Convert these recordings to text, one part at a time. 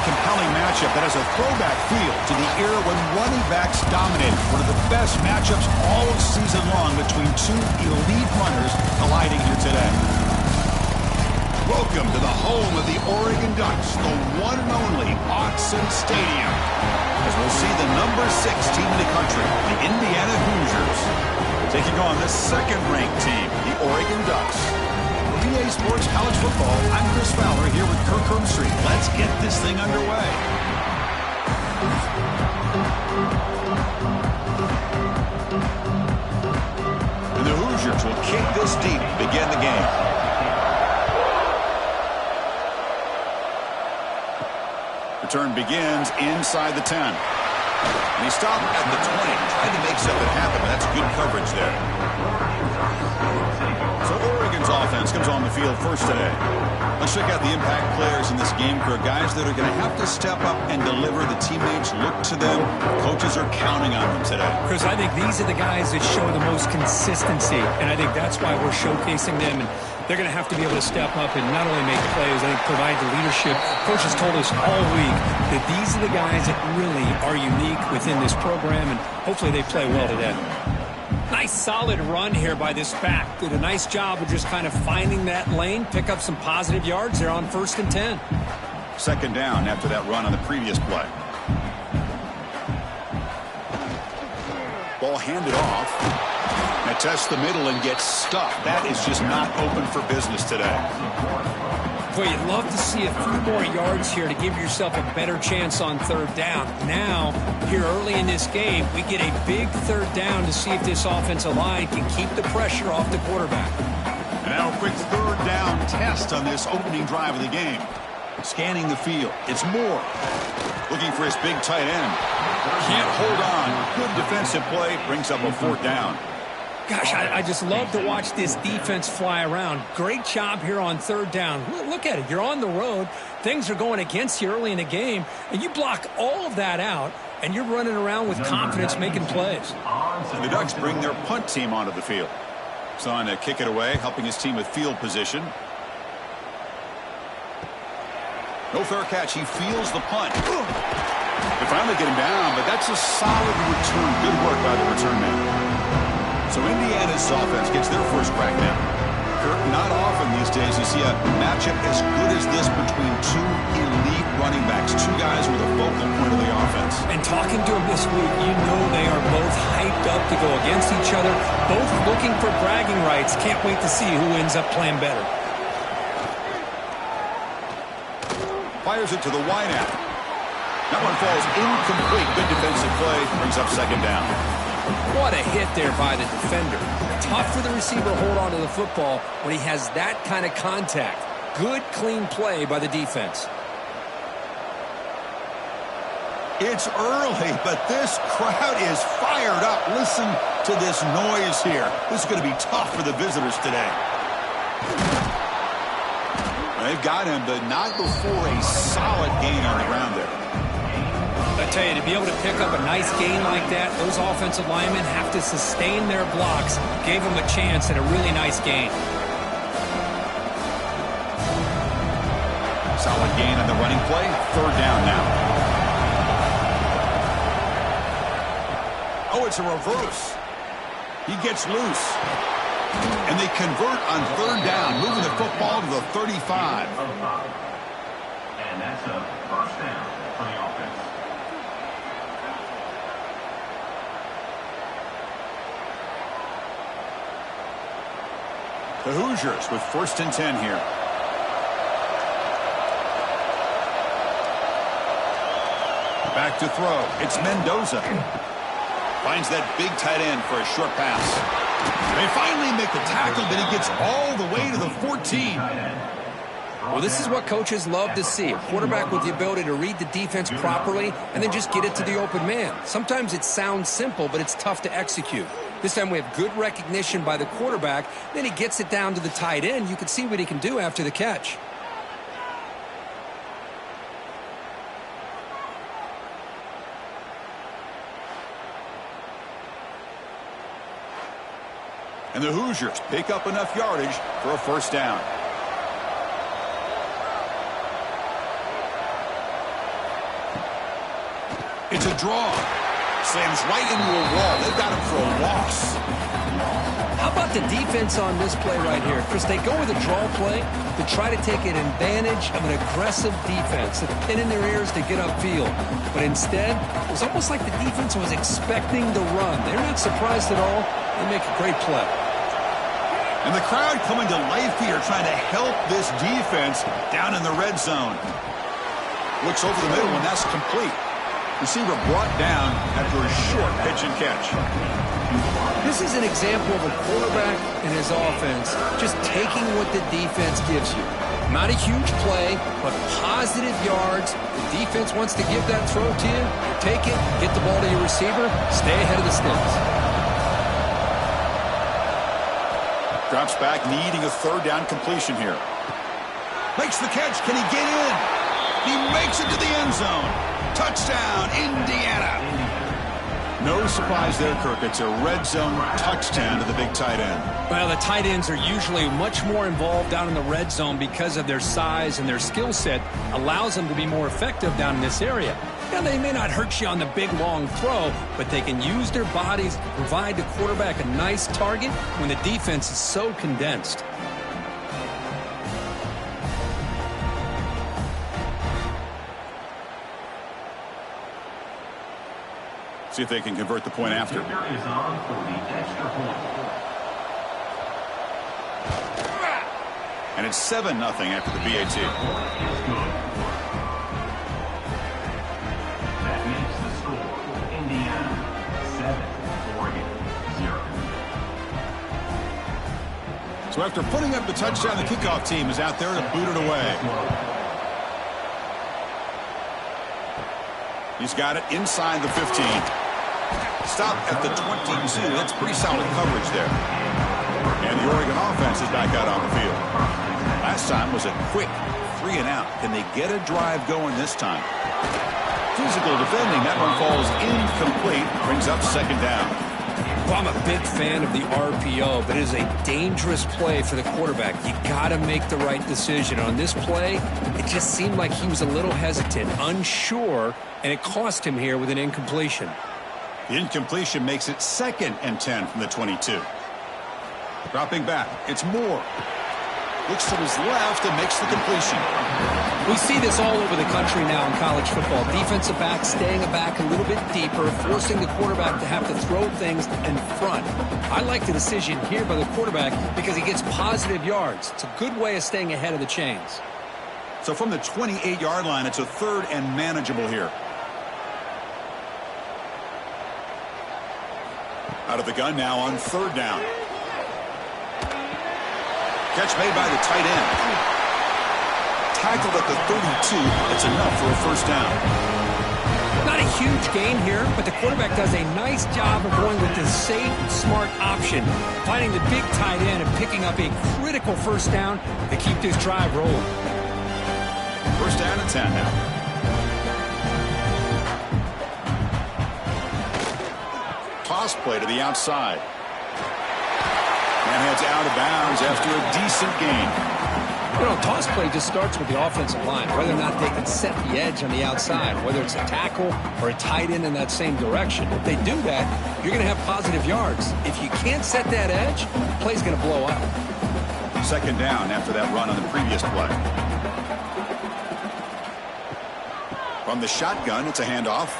compelling matchup that has a throwback feel to the era when running backs dominated. One of the best matchups all season long between two elite runners colliding here today. Welcome to the home of the Oregon Ducks, the one and only Autzen Stadium, as we'll see the number 6 team in the country, the Indiana Hoosiers, taking on the second-ranked team, the Oregon Ducks. For EA Sports College Football, I'm Chris Fowler here with Kirk Herbstreit. Let's get this thing underway. And the Hoosiers will kick this deep to begin the game. Return begins inside the 10. And he stopped at the 20. Tried to make something happen, but that's good coverage there. So Oregon's offense comes on the field first today. Let's check out the impact players in this game for guys that are going to have to step up and deliver. The teammates look to them. Coaches are counting on them today. Chris, I think these are the guys that show the most consistency, and I think that's why we're showcasing them. And they're going to have to be able to step up and not only make plays, I think provide the leadership. Coaches told us all week that these are the guys that really are unique within this program, and hopefully they play well today. Nice solid run here by this back. Did a nice job of just kind of finding that lane, pick up some positive yards there on 1st and 10. Second down after that run on the previous play. Ball handed off. Now tests the middle and gets stuffed. That is just not open for business today. Boy, you'd love to see a few more yards here to give yourself a better chance on 3rd down. Now, here early in this game, we get a big 3rd down to see if this offensive line can keep the pressure off the quarterback. And now a quick 3rd down test on this opening drive of the game. Scanning the field. It's Moore. Looking for his big tight end. Can't hold on. Good defensive play. Brings up a 4th down. Gosh, I just love to watch this defense fly around. Great job here on 3rd down. Look at it. You're on the road. Things are going against you early in the game, and you block all of that out, and you're running around with confidence making plays. And the Ducks bring their punt team onto the field. So on to kick it away, helping his team with field position. No fair catch. He feels the punt. They finally get him down, but that's a solid return. Good work by the return man. So Indiana's offense gets their first crack now. Kirk, not often these days you see a matchup as good as this between two elite running backs, two guys with a focal point of the offense. And talking to them this week, you know they are both hyped up to go against each other, both looking for bragging rights. Can't wait to see who ends up playing better. Fires it to the wideout. That one falls incomplete. Good defensive play. Brings up 2nd down. What a hit there by the defender. Tough for the receiver to hold on to the football when he has that kind of contact. Good, clean play by the defense. It's early, but this crowd is fired up. Listen to this noise here. This is going to be tough for the visitors today. They've got him, but not before a solid gain on the ground there. I tell you, to be able to pick up a nice gain like that, those offensive linemen have to sustain their blocks. Gave them a chance at a really nice gain. Solid gain on the running play. 3rd down now. Oh, it's a reverse. He gets loose. And they convert on 3rd down, moving the football to the 35. And that's a 1st down for the offense. The Hoosiers with 1st and 10 here. Back to throw. It's Mendoza. Finds that big tight end for a short pass. They finally make the tackle, but he gets all the way to the 14. Well, this is what coaches love to see. A quarterback with the ability to read the defense properly and then just get it to the open man. Sometimes it sounds simple, but it's tough to execute. This time we have good recognition by the quarterback. Then he gets it down to the tight end. You can see what he can do after the catch. And the Hoosiers pick up enough yardage for a 1st down. draw. Slams right into a wall. They've got him for a loss. How about the defense on this play right here? Chris, they go with a draw play to try to take an advantage of an aggressive defense, a pin in their ears to get upfield. But instead, it was almost like the defense was expecting the run. They're not surprised at all. They make a great play. And the crowd coming to life here, trying to help this defense down in the red zone. Looks over the middle, and that's complete. Receiver brought down after a short pitch and catch. This is an example of a quarterback and his offense just taking what the defense gives you. Not a huge play, but positive yards. The defense wants to give that throw to you. Take it, get the ball to your receiver, stay ahead of the sticks. Drops back, needing a third down completion here. Makes the catch. Can he get in? He makes it to the end zone. Touchdown, Indiana. No surprise there, Kirk. It's a red zone touchdown to the big tight end. Well, the tight ends are usually much more involved down in the red zone because of their size and their skill set allows them to be more effective down in this area. Now, they may not hurt you on the big, long throw, but they can use their bodies to provide the quarterback a nice target when the defense is so condensed. See if they can convert the point after. Is on for the extra point. And it's 7-0 after the BAT. That makes the score Indiana 7, Oregon 0. So after putting up the touchdown, the kickoff team is out there to boot it away. He's got it inside the 15. Stop at the 22. That's pretty solid coverage there. And the Oregon offense is back out on the field. Last time was a quick 3 and out. Can they get a drive going this time? Physical defending. That one falls incomplete. Brings up second down. Well, I'm a big fan of the RPO, but it is a dangerous play for the quarterback. You got to make the right decision. On this play, it just seemed like he was a little hesitant, unsure, and it cost him here with an incompletion. The incompletion makes it 2nd and 10 from the 22. Dropping back. It's Moore. Looks to his left and makes the completion. We see this all over the country now in college football. Defensive backs staying back a little bit deeper, forcing the quarterback to have to throw things in front. I like the decision here by the quarterback because he gets positive yards. It's a good way of staying ahead of the chains. So from the 28-yard line, it's a 3rd and manageable here. Out of the gun now on 3rd down. Catch made by the tight end. Tackled at the 32. It's enough for a 1st down. Not a huge gain here, but the quarterback does a nice job of going with the safe, smart option, finding the big tight end and picking up a critical 1st down to keep this drive rolling. 1st down and 10 now. Toss play to the outside. And heads out of bounds after a decent gain. You know, toss play just starts with the offensive line, whether or not they can set the edge on the outside, whether it's a tackle or a tight end in that same direction. If they do that, you're going to have positive yards. If you can't set that edge, the play's going to blow up. 2nd down after that run on the previous play. From the shotgun, it's a handoff.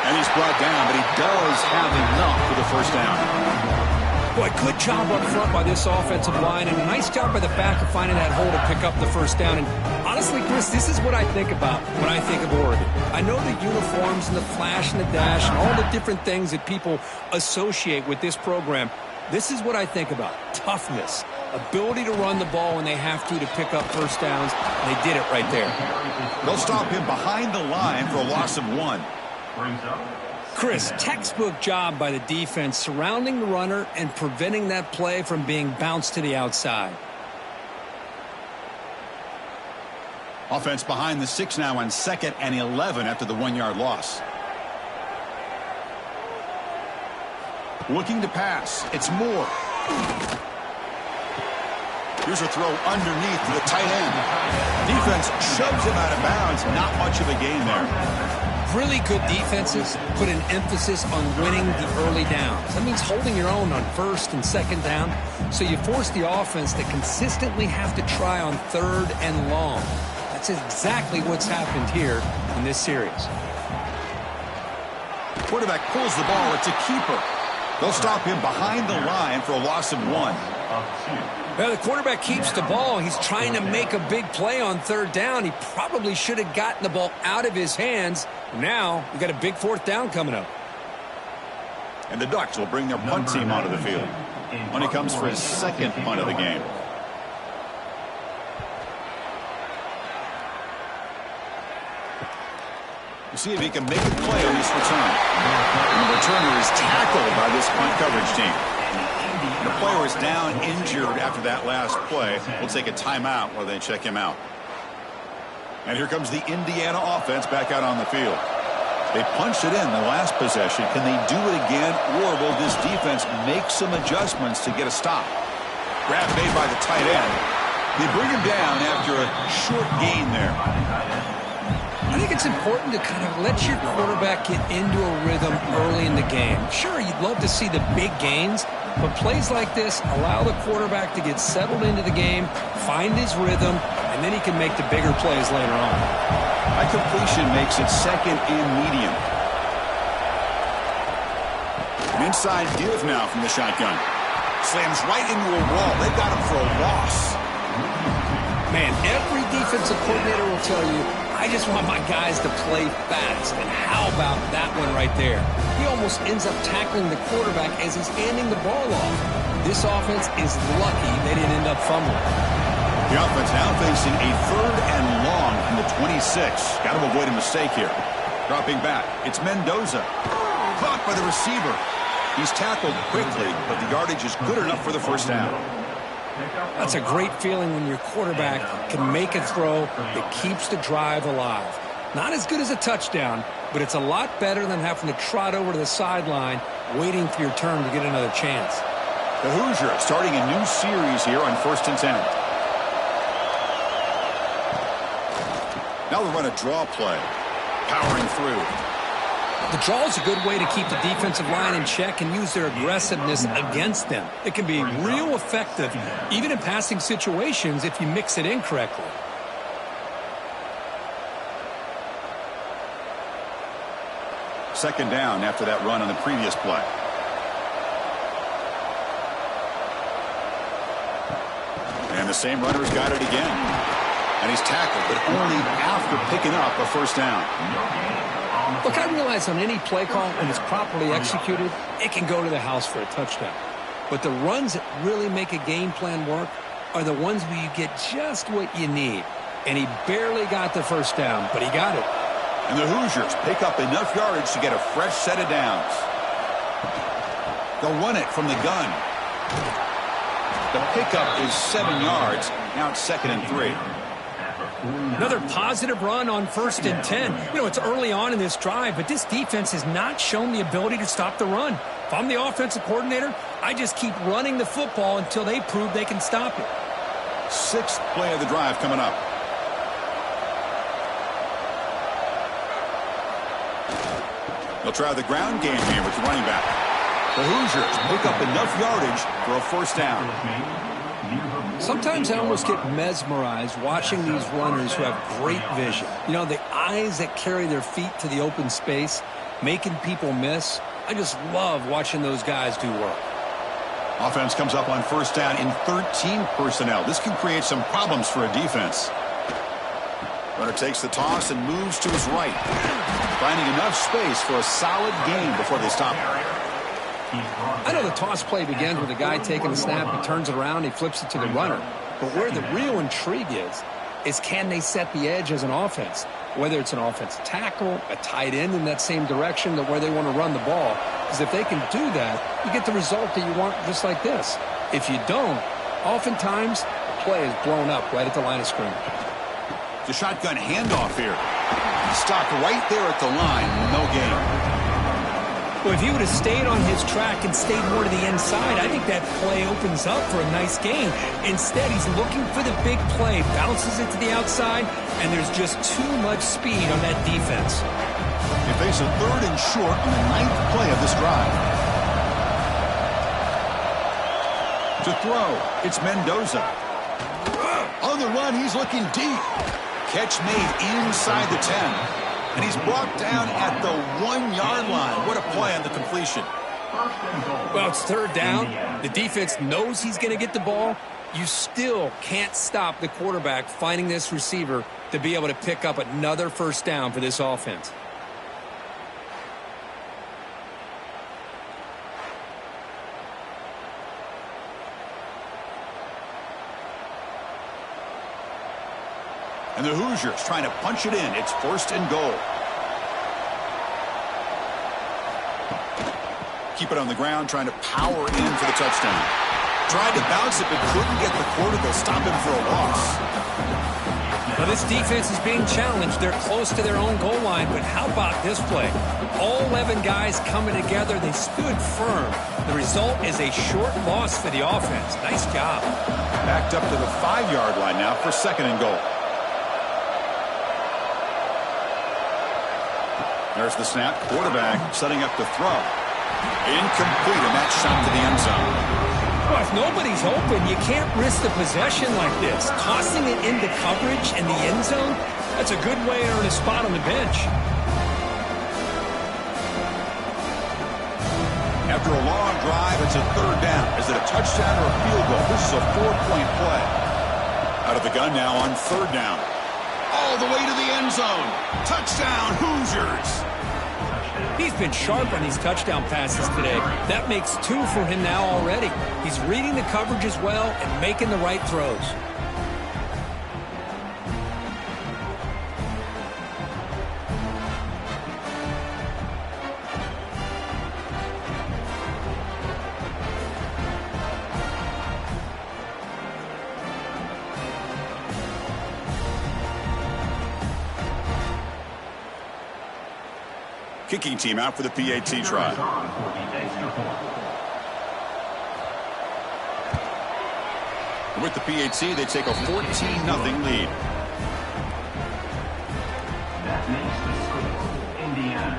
And he's brought down, but he does have enough for the 1st down. Boy, good job up front by this offensive line, and a nice job by the back of finding that hole to pick up the 1st down. And honestly, Chris, this is what I think about when I think of Oregon. I know the uniforms and the flash and the dash and all the different things that people associate with this program. This is what I think about. Toughness, ability to run the ball when they have to pick up 1st downs, and they did it right there. They'll stop him behind the line for a loss of 1. Brings up Chris, textbook job by the defense surrounding the runner and preventing that play from being bounced to the outside. Offense behind the 6 now on 2nd and 11 after the 1-yard loss. Looking to pass. It's Moore. Here's a throw underneath to the tight end. Defense shoves him out of bounds. Not much of a gain there. Really good defenses put an emphasis on winning the early downs. That means holding your own on first and second down. So you force the offense to consistently have to try on third and long. That's exactly what's happened here in this series. Quarterback pulls the ball. It's a keeper. They'll stop him behind the line for a loss of 1. Well, the quarterback keeps the ball. He's trying to make a big play on third down. He probably should have gotten the ball out of his hands. Now, we've got a big fourth down coming up. And the Ducks will bring their punt team onto the field. When he comes for his second punt of the game. You see if he can make a play on this return. And the returner is tackled by this punt coverage team. The player is down injured after that last play. We'll take a timeout while they check him out. And here comes the Indiana offense back out on the field. They punched it in the last possession. Can they do it again, or will this defense make some adjustments to get a stop? Grab made by the tight end. They bring him down after a short gain there. I think it's important to kind of let your quarterback get into a rhythm early in the game. Sure, you'd love to see the big gains, but plays like this allow the quarterback to get settled into the game, find his rhythm, and then he can make the bigger plays later on. That completion makes it second and medium. An inside give now from the shotgun. Slams right into a wall. They've got him for a loss. Man, every defensive coordinator will tell you, I just want my guys to play fast. And how about that one right there? He almost ends up tackling the quarterback as he's handing the ball off. This offense is lucky they didn't end up fumbling. The offense now facing a third and long from the 26. Got to avoid a mistake here. Dropping back, it's Mendoza. Caught by the receiver. He's tackled quickly, but the yardage is good enough for the first down. That's a great feeling when your quarterback can make a throw that keeps the drive alive. Not as good as a touchdown, but it's a lot better than having to trot over to the sideline waiting for your turn to get another chance. The Hoosiers starting a new series here on 1st and 10. Now we run a draw play. Powering through. The draw is a good way to keep the defensive line in check and use their aggressiveness against them. It can be real effective, even in passing situations, if you mix it in correctly. Second down after that run on the previous play. And the same runner's got it again. And he's tackled, but only after picking up a first down. Look, I realize on any play call, when it's properly executed, it can go to the house for a touchdown. But the runs that really make a game plan work are the ones where you get just what you need. And he barely got the first down, but he got it. And the Hoosiers pick up enough yardage to get a fresh set of downs. They'll run it from the gun. The pickup is 7 yards. Now it's 2nd and 3. Another positive run on 1st and 10. You know, it's early on in this drive, but this defense has not shown the ability to stop the run. If I'm the offensive coordinator, I just keep running the football until they prove they can stop it. 6th play of the drive coming up. They'll try the ground game here with the running back. The Hoosiers pick up enough yardage for a first down. Sometimes I almost get mesmerized watching these runners who have great vision. You know, the eyes that carry their feet to the open space, making people miss. I just love watching those guys do work. Offense comes up on first down in 13 personnel. This can create some problems for a defense. Runner takes the toss and moves to his right, finding enough space for a solid gain before they stop him. I know the toss play begins with a guy taking the snap, he turns it around, he flips it to the runner. But where the real intrigue is can they set the edge as an offense? Whether it's an offensive tackle, a tight end in that same direction to where they want to run the ball. Because if they can do that, you get the result that you want just like this. If you don't, oftentimes the play is blown up right at the line of scrimmage. The shotgun handoff here. He stopped right there at the line, no gain. Well, if he would have stayed on his track and stayed more to the inside, I think that play opens up for a nice gain. Instead, he's looking for the big play, bounces it to the outside, and there's just too much speed on that defense. They face a 3rd and short on the 9th play of this drive. To throw, it's Mendoza. On the run, he's looking deep. Catch made inside the 10. And he's brought down at the 1-yard line. What a play on the completion. Well, it's 3rd down. The defense knows he's going to get the ball. You still can't stop the quarterback finding this receiver to be able to pick up another 1st down for this offense. And the Hoosiers trying to punch it in. It's 1st and goal. Keep it on the ground, trying to power in for the touchdown. Tried to bounce it, but couldn't get the quarter. They'll stop him for a loss. Now, this defense is being challenged. They're close to their own goal line, but how about this play? All 11 guys coming together. They stood firm. The result is a short loss for the offense. Nice job. Backed up to the 5-yard line now for 2nd and goal. There's the snap. Quarterback setting up to throw. Incomplete, and that shot to the end zone. Well, if nobody's open, you can't risk the possession like this. Tossing it into coverage in the end zone, that's a good way to earn a spot on the bench. After a long drive, it's a 3rd down. Is it a touchdown or a field goal? This is a 4-point play. Out of the gun now on 3rd down. All the way to the end zone. Touchdown, Hoosiers. He's been sharp on these touchdown passes today. That makes 2 for him now already. He's reading the coverage as well and making the right throws. Kicking team out for the PAT try. With the PAT, they take a 14-0 lead. That makes the score Indiana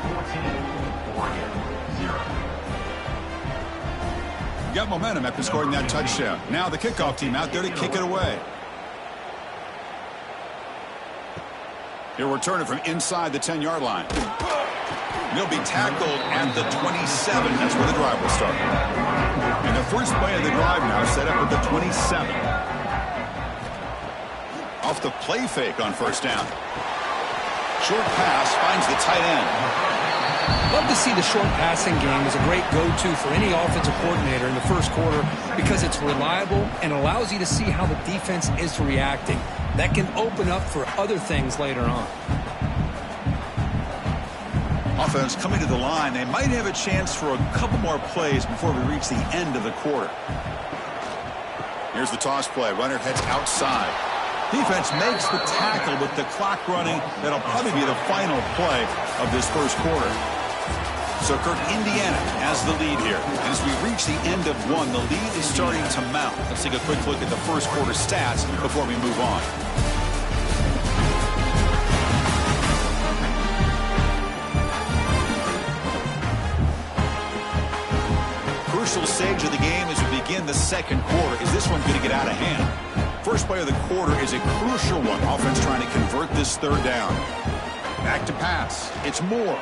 14, Oregon 0. Got momentum after scoring that touchdown. Now the kickoff team out there to kick it away. He'll return it from inside the 10-yard line. He'll be tackled at the 27. That's where the drive will start. And the first play of the drive now set up at the 27. Off the play fake on 1st down. Short pass finds the tight end. Love to see the short passing game as a great go-to for any offensive coordinator in the 1st quarter because it's reliable and allows you to see how the defense is reacting. That can open up for other things later on. Offense coming to the line. They might have a chance for a couple more plays before we reach the end of the quarter. Here's the toss play. Runner heads outside. Defense makes the tackle with the clock running. That'll probably be the final play of this 1st quarter. So, Kirk, Indiana has the lead here. And as we reach the end of 1, the lead is starting to mount. Let's take a quick look at the 1st quarter stats before we move on. Crucial stage of the game as we begin the 2nd quarter. Is this one going to get out of hand? First play of the quarter is a crucial one. Offense trying to convert this 3rd down. Back to pass. It's Moore.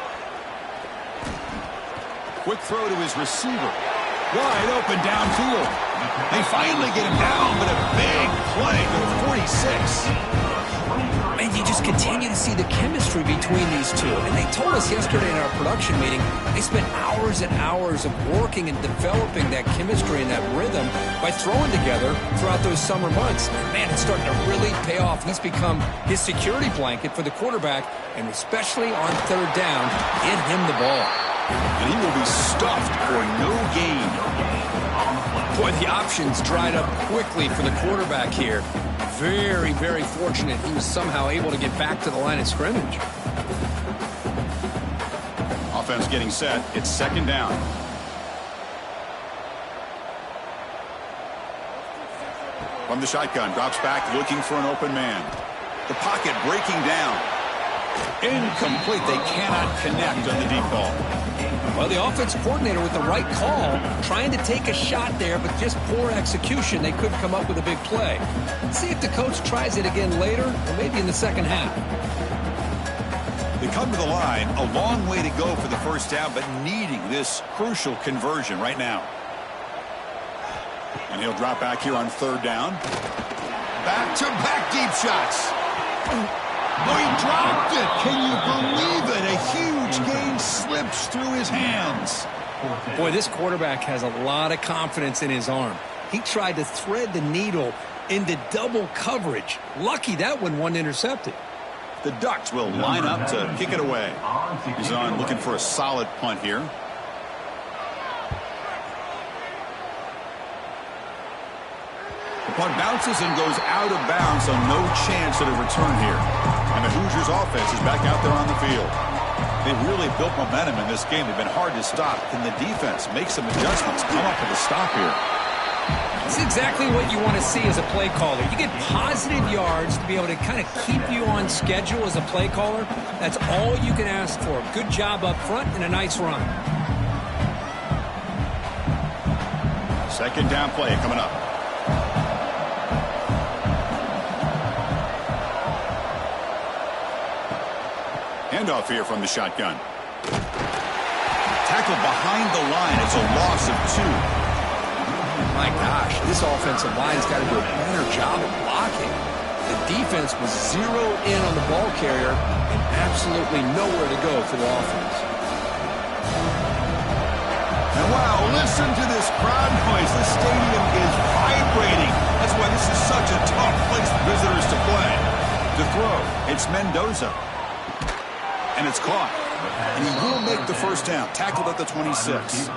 Quick throw to his receiver. Wide open downfield. They finally get him down, but a big play to the 46. And you just continue to see the chemistry between these two. And they told us yesterday in our production meeting, they spent hours and hours of working and developing that chemistry and that rhythm by throwing together throughout those summer months. And man, it's starting to really pay off. He's become his security blanket for the quarterback, and especially on 3rd down, get him the ball. And he will be stuffed for no gain. Boy, the options dried up quickly for the quarterback here. Very, very fortunate he was somehow able to get back to the line of scrimmage. Offense getting set. It's 2nd down. From the shotgun, drops back looking for an open man. The pocket breaking down. Incomplete. They cannot connect on the deep ball. Well, the offensive coordinator with the right call, trying to take a shot there, but just poor execution. They couldn't come up with a big play. Let's see if the coach tries it again later, or maybe in the second half. They come to the line, a long way to go for the first down, but needing this crucial conversion right now. And he'll drop back here on third down. Back-to-back deep shots. Oh, he dropped it. Can you believe it? A huge gain slips through his hands. Boy, this quarterback has a lot of confidence in his arm. He tried to thread the needle into double coverage. Lucky that one wasn't intercepted. The Ducks will line up to kick it away. He's on looking for a solid punt here. The punt bounces and goes out of bounds, so no chance at a return here. And the Hoosiers offense is back out there on the field. They really built momentum in this game. They've been hard to stop. Can the defense make some adjustments, come up with a stop here? It's exactly what you want to see as a play caller. You get positive yards to be able to kind of keep you on schedule as a play caller. That's all you can ask for. Good job up front and a nice run. Second down play coming up. Handoff here from the shotgun. Tackled behind the line. It's a loss of 2. My gosh, this offensive line's got to do a better job of blocking. The defense was zeroed in on the ball carrier and absolutely nowhere to go for the offense. And wow, listen to this crowd noise. This stadium is vibrating. That's why this is such a tough place for visitors to play. To throw, it's Mendoza. And it's caught. And he will make the first down. Tackled at the 26.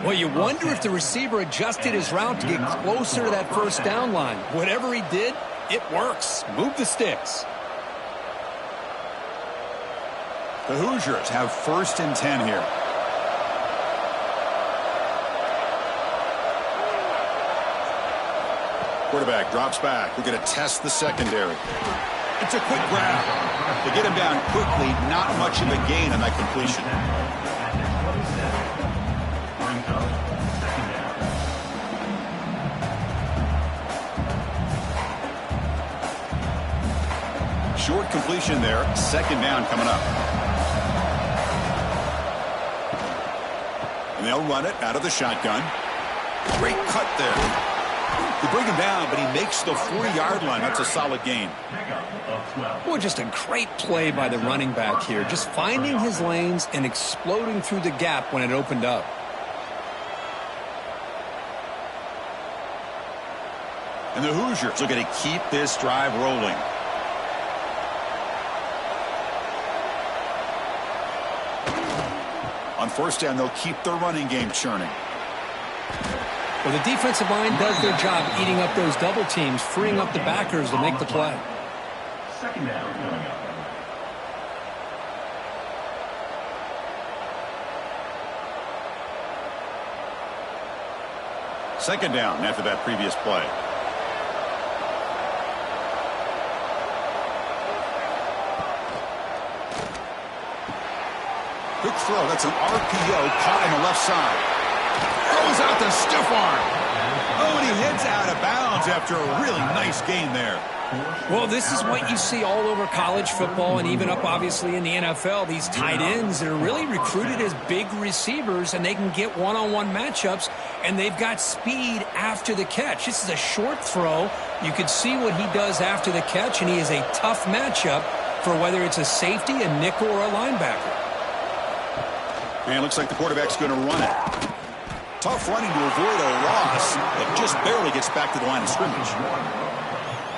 Well, you wonder if the receiver adjusted his route to get closer to that first down line. Whatever he did, it works. Move the sticks. The Hoosiers have 1st and 10 here. Quarterback drops back. We're going to test the secondary. It's a quick grab. They get him down quickly. Not much of a gain on that completion. Short completion there. Second down coming up. And they'll run it out of the shotgun. Great cut there. They bring him down, but he makes the 4-yard line. That's a solid gain. Boy, just a great play by the running back here. Just finding his lanes and exploding through the gap when it opened up. And the Hoosiers are going to keep this drive rolling. On first down, they'll keep their running game churning. Well, the defensive line does their job eating up those double teams, freeing up the backers to make the play. Second down coming up. Second down after that previous play. Quick throw. That's an RPO caught on the left side. Throws out the stiff arm. Oh, and he heads out of bounds after a really nice gain there. Well, this is what you see all over college football and even up, obviously, in the NFL. These tight ends that are really recruited as big receivers, and they can get one-on-one matchups, and they've got speed after the catch. This is a short throw. You could see what he does after the catch, and he is a tough matchup for whether it's a safety, a nickel, or a linebacker. And it looks like the quarterback's going to run it. Tough running to avoid a loss, but just barely gets back to the line of scrimmage.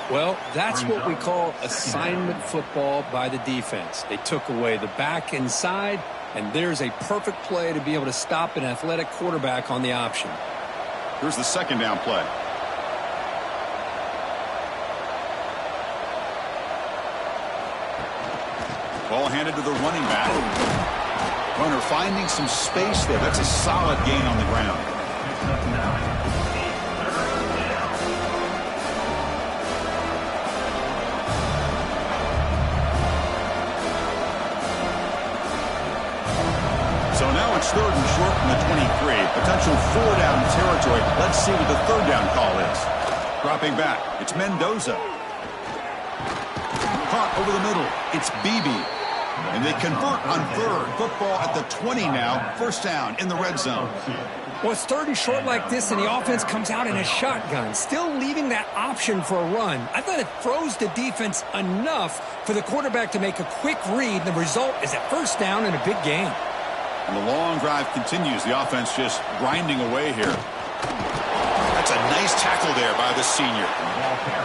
Well, that's what we call assignment football by the defense. They took away the back inside, and there's a perfect play to be able to stop an athletic quarterback on the option. Here's the second down play. Ball handed to the running back. Runner finding some space there. That's a solid gain on the ground. it's 3rd and short from the 23. Potential 4-down territory. Let's see what the 3rd down call is. Dropping back. It's Mendoza. Caught over the middle. It's Beebe. And they convert on 3rd. Football at the 20 now. 1st down in the red zone. Well, it's 3rd and short like this, and the offense comes out in a shotgun, still leaving that option for a run. I thought it throws the defense enough for the quarterback to make a quick read. The result is a 1st down and a big gain. And the long drive continues. The offense just grinding away here. That's a nice tackle there by the senior.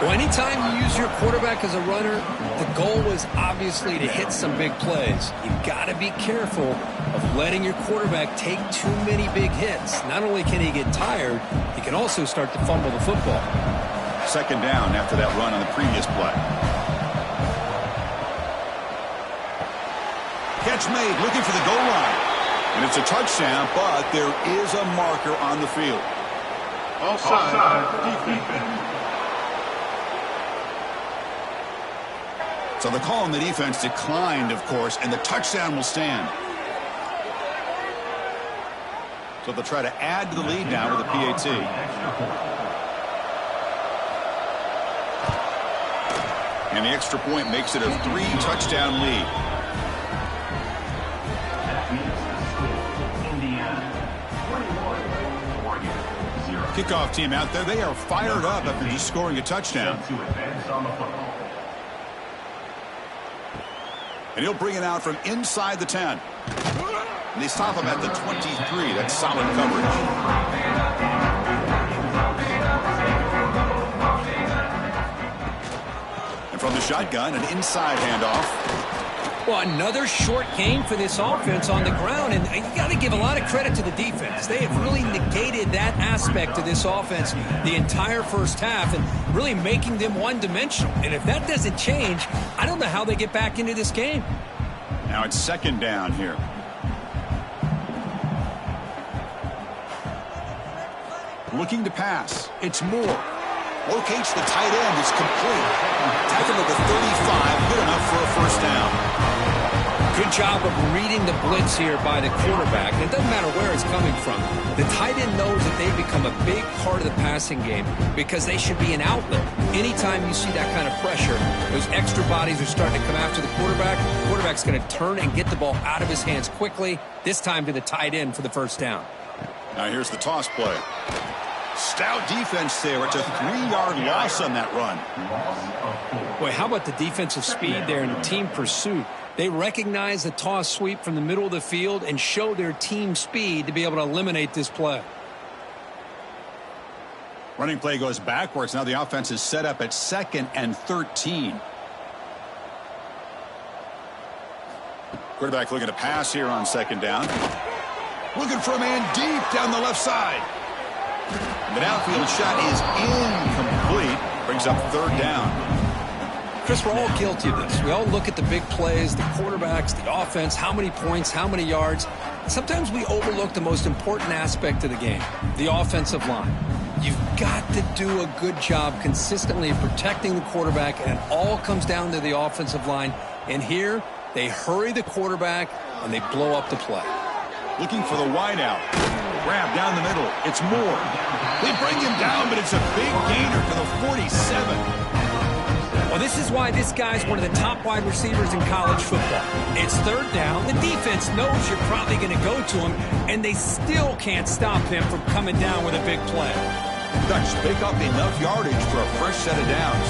Well, anytime you use your quarterback as a runner, the goal is obviously to hit some big plays. You've got to be careful of letting your quarterback take too many big hits. Not only can he get tired, he can also start to fumble the football. 2nd down after that run on the previous play. Catch made, looking for the goal line. And it's a touchdown, but there is a marker on the field. Offside, defense. So the call on the defense declined, of course, and the touchdown will stand. So they'll try to add to the lead now with a PAT. And the extra point makes it a 3-touchdown lead. Kickoff team out there. They are fired up after just scoring a touchdown. And he'll bring it out from inside the 10. And they stop him at the 23. That's solid coverage. And from the shotgun, an inside handoff. Well, another short game for this offense on the ground, and you got to give a lot of credit to the defense. They have really negated that aspect of this offense the entire 1st half and really making them one-dimensional. And if that doesn't change, I don't know how they get back into this game. Now it's 2nd down here. Looking to pass. It's Moore. Locates the tight end. It's complete. Tackle at the 35. Good enough for a 1st down. Good job of reading the blitz here by the quarterback. It doesn't matter where it's coming from. The tight end knows that they become a big part of the passing game because they should be an outlet. Anytime you see that kind of pressure, those extra bodies are starting to come after the quarterback. The quarterback's going to turn and get the ball out of his hands quickly, this time to the tight end for the 1st down. Now here's the toss play. Stout defense there. It's a 3-yard loss on that run. Boy, how about the defensive speed there in the team pursuit? They recognize the toss sweep from the middle of the field and show their team speed to be able to eliminate this play. Running play goes backwards. Now the offense is set up at 2nd and 13. Quarterback looking to pass here on 2nd down. Looking for a man deep down the left side. The downfield shot is incomplete. Brings up 3rd down. Chris, we're all guilty of this. We all look at the big plays, the quarterbacks, the offense, how many points, how many yards. Sometimes we overlook the most important aspect of the game, the offensive line. You've got to do a good job consistently protecting the quarterback, and it all comes down to the offensive line. And here, they hurry the quarterback, and they blow up the play. Looking for the wideout. Grab down the middle. It's Moore. They bring him down, but it's a big gainer to the 47. Well, this is why this guy's one of the top wide receivers in college football. It's 3rd down. The defense knows you're probably going to go to him, and they still can't stop him from coming down with a big play. Ducks pick up enough yardage for a fresh set of downs.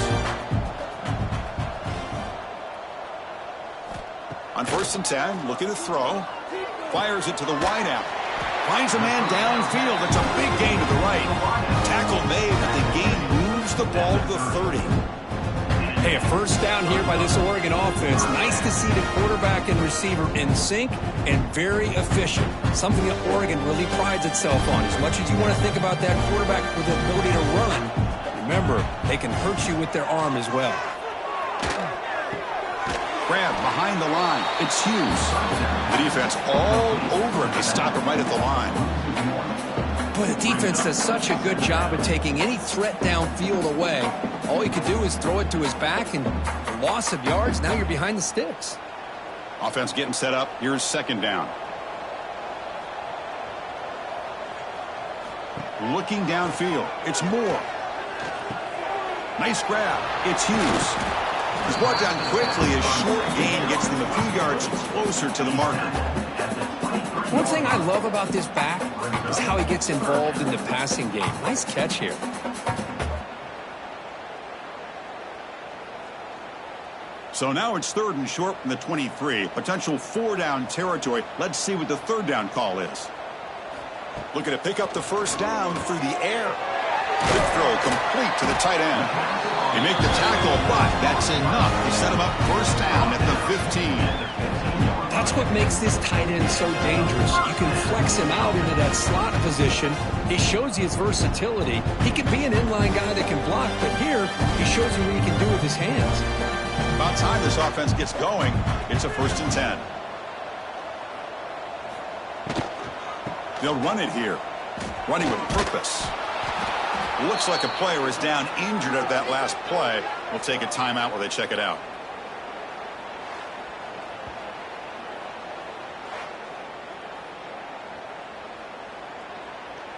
On 1st and 10, looking to throw. Fires it to the wideout. Finds a man downfield. It's a big gain to the right. Tackle made, but the gain moves the ball to the 30. Hey, a 1st down here by this Oregon offense. Nice to see the quarterback and receiver in sync and very efficient. Something that Oregon really prides itself on. As much as you want to think about that quarterback with the ability to run, remember, they can hurt you with their arm as well. Grab behind the line. It's Hughes. The defense all over him. They stop him right at the line. Boy, the defense does such a good job of taking any threat downfield away. All he could do is throw it to his back, and loss of yards, now you're behind the sticks. Offense getting set up. Here's 2nd down. Looking downfield. It's Moore. Nice grab. It's Hughes. He's brought down quickly. A short gain gets them a few yards closer to the marker. One thing I love about this back is how he gets involved in the passing game. Nice catch here. So now it's 3rd and short from the 23. Potential 4-down territory. Let's see what the 3rd down call is. Looking to pick up the 1st down through the air. Quick throw complete to the tight end. They make the tackle, but that's enough to set him up 1st down at the 15. That's what makes this tight end so dangerous. You can flex him out into that slot position. He shows you his versatility. He could be an inline guy that can block, but here he shows you what he can do with his hands. About time this offense gets going. It's a 1st and 10. They'll run it here. Running with purpose. Looks like a player is down injured at that last play. We'll take a timeout while they check it out.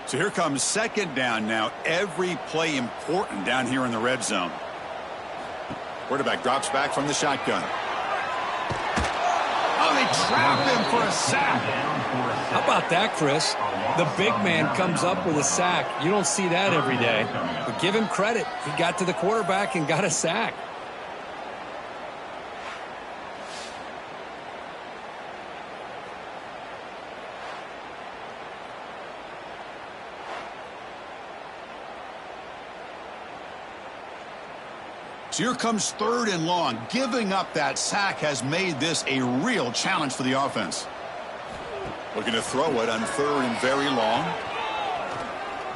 So here comes 2nd down now. Every play important down here in the red zone. Quarterback drops back from the shotgun. Oh, they trap him for a sack. How about that, Chris? The big man comes up with a sack. You don't see that every day. But give him credit. He got to the quarterback and got a sack. So here comes 3rd and long. Giving up that sack has made this a real challenge for the offense. Looking to throw it on 3rd and very long.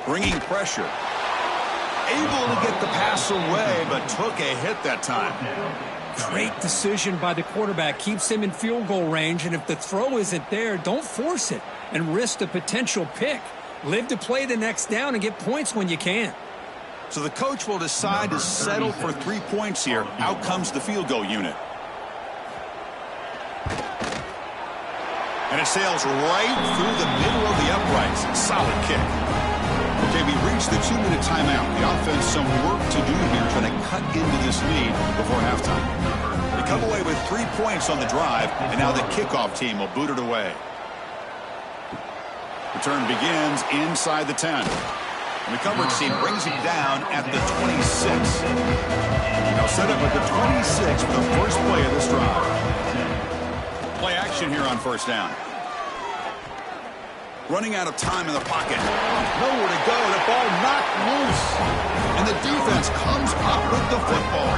Bringing pressure. Able to get the pass away, but took a hit that time. Great decision by the quarterback. Keeps him in field goal range, and if the throw isn't there, don't force it and risk a potential pick. Live to play the next down and get points when you can. So the coach will decide to settle for 3 points here. Out comes the field goal unit. And it sails right through the middle of the uprights. Solid kick. Okay, we reached the 2-minute timeout. The offense some work to do here, trying to cut into this lead before halftime. They come away with 3 points on the drive, and now the kickoff team will boot it away. Return begins inside the 10. And the coverage team brings him down at the 26. Now set up at the 26 for the first play of this drive. Play action here on 1st down. Running out of time in the pocket. Nowhere to go. The ball knocked loose. And the defense comes up with the football.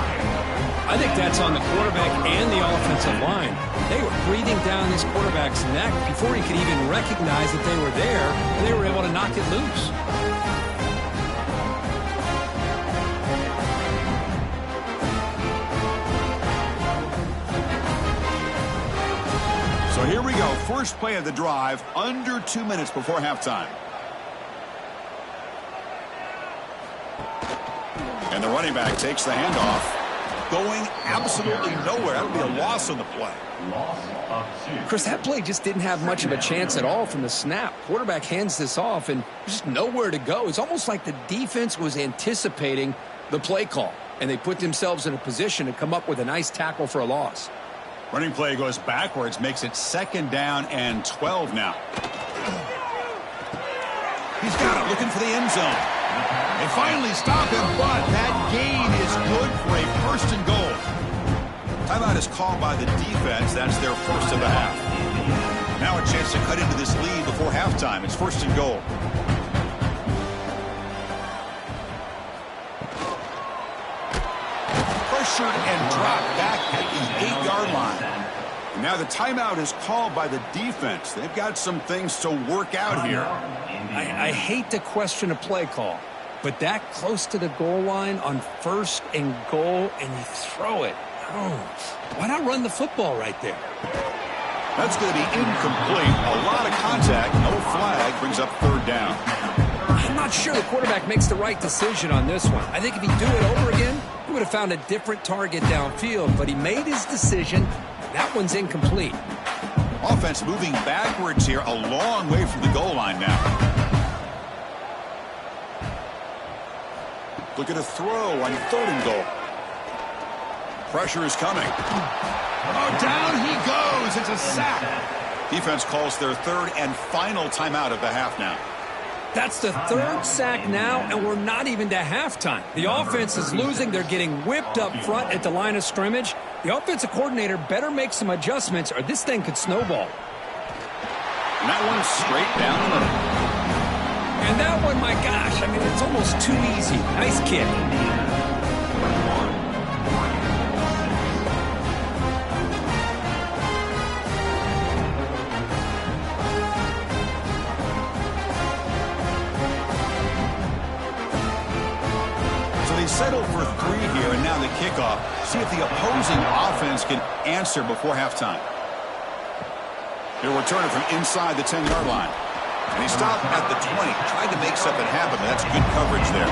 I think that's on the quarterback and the offensive line. They were breathing down this quarterback's neck before he could even recognize that they were there, and they were able to knock it loose. So here we go. First play of the drive, under 2 minutes before halftime. And the running back takes the handoff. Going absolutely nowhere. That would be a loss on the play. Chris, that play just didn't have much of a chance at all from the snap. Quarterback hands this off, and there's just nowhere to go. It's almost like the defense was anticipating the play call, and they put themselves in a position to come up with a nice tackle for a loss. Running play goes backwards, makes it 2nd down and 12 now. He's got it, looking for the end zone. They finally stop him, but that gain is good for a 1st and goal. Timeout is called by the defense. That's their first of the half. Now a chance to cut into this lead before halftime. It's 1st and goal. Pressured and dropped back at the 8-yard line. And now the timeout is called by the defense. They've got some things to work out here. I hate to question a play call, but that close to the goal line on 1st and goal, and you throw it. Oh, why not run the football right there? That's going to be incomplete. A lot of contact. No flag. Brings up 3rd down. I'm not sure the quarterback makes the right decision on this one. I think if he'd do it over again, he would have found a different target downfield, but he made his decision. That one's incomplete. Offense moving backwards here, a long way from the goal line now. Look at a throw on 3rd and goal. Pressure is coming. Oh, down he goes. It's a sack. Defense calls their 3rd and final timeout of the half now. That's the 3rd sack now, and we're not even to halftime. The offense is losing. They're getting whipped up front at the line of scrimmage. The offensive coordinator better make some adjustments, or this thing could snowball. And that one's straight down the middle. And that one, my gosh, I mean, it's almost too easy. Nice kick. Settled for 3 here, and now the kickoff. See if the opposing offense can answer before halftime. He'll return it from inside the 10-yard line. And he stopped at the 20. Tried to make something happen, but that's good coverage there.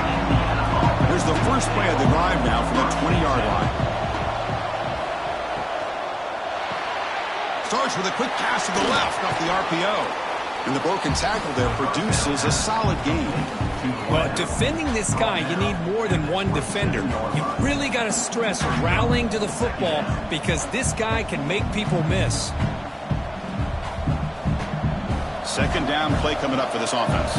Here's the first play of the drive now from the 20-yard line. Starts with a quick pass to the left off the RPO. And the broken tackle there produces a solid gain. Well, defending this guy, you need more than one defender. You really got to stress rallying to the football because this guy can make people miss. 2nd down play coming up for this offense.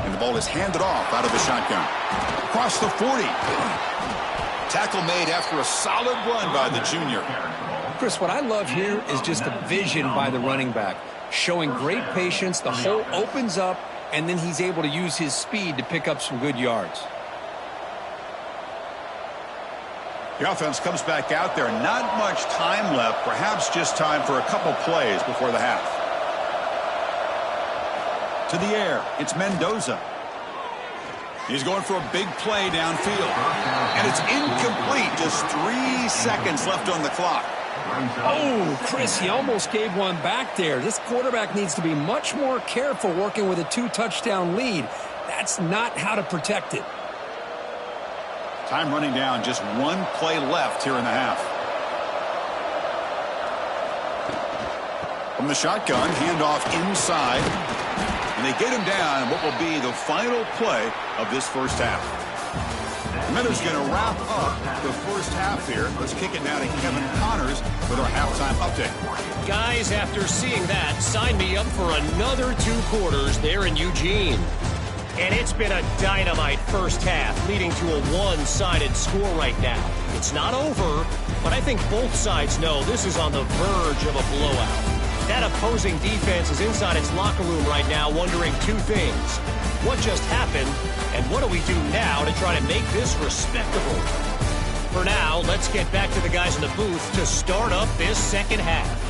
And the ball is handed off out of the shotgun. Across the 40. Tackle made after a solid run by the junior. Chris, what I love here is just the vision by the running back. Showing great patience, the hole opens up, and then he's able to use his speed to pick up some good yards. The offense comes back out there. Not much time left, perhaps just time for a couple plays before the half. To the air, it's Mendoza. He's going for a big play downfield. And it's incomplete. Just 3 seconds left on the clock. Oh, Chris, he almost gave one back there. This quarterback needs to be much more careful working with a 2-touchdown lead. That's not how to protect it. Time running down, just 1 play left here in the half. From the shotgun, handoff inside. And they get him down in what will be the final play of this first half. Miller's going to wrap up the first half here. Let's kick it now to Kevin Connors with our halftime update. Guys, after seeing that, sign me up for another 2 quarters there in Eugene. And it's been a dynamite first half, leading to a one-sided score right now. It's not over, but I think both sides know this is on the verge of a blowout. That opposing defense is inside its locker room right now wondering 2 things. What just happened, and what do we do now to try to make this respectable? For now, let's get back to the guys in the booth to start up this second half.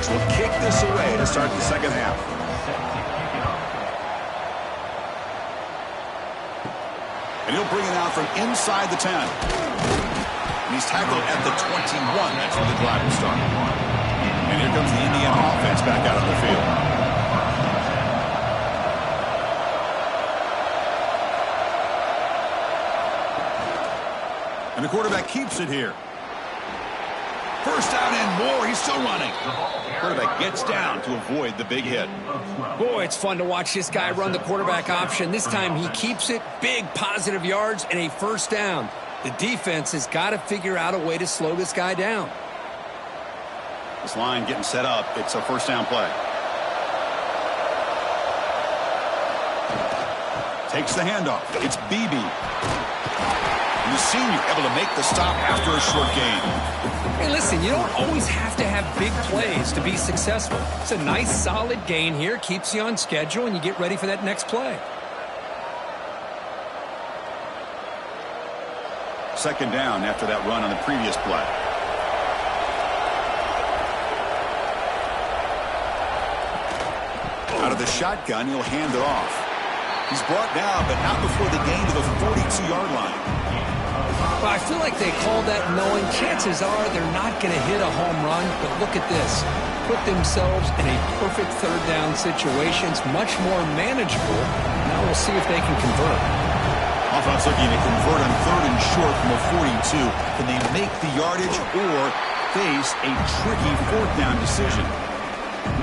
Will kick this away to start the second half. And he'll bring it out from inside the 10. And he's tackled at the 21. That's where the drive will start. And here comes the Indiana offense back out on the field. And the quarterback keeps it here. First down and more. He's still running. Quarterback gets down to avoid the big hit. Boy, it's fun to watch this guy run the quarterback option. This time he keeps it. Big positive yards and a first down. The defense has got to figure out a way to slow this guy down. This line getting set up. It's a first down play. Takes the handoff. It's Beebe. And the senior able to make the stop after a short gain. Hey, listen, you don't always have to have big plays to be successful. It's a nice, solid gain here. Keeps you on schedule, and you get ready for that next play. Second down after that run on the previous play. Out of the shotgun, he'll hand it off. He's brought down, but not before the gain to the 42-yard line. Well, I feel like they called that knowing chances are they're not going to hit a home run, but look at this. Put themselves in a perfect third down situation. It's much more manageable. Now we'll see if they can convert. Offense looking to convert on 3rd and short from a 42. Can they make the yardage or face a tricky 4th down decision?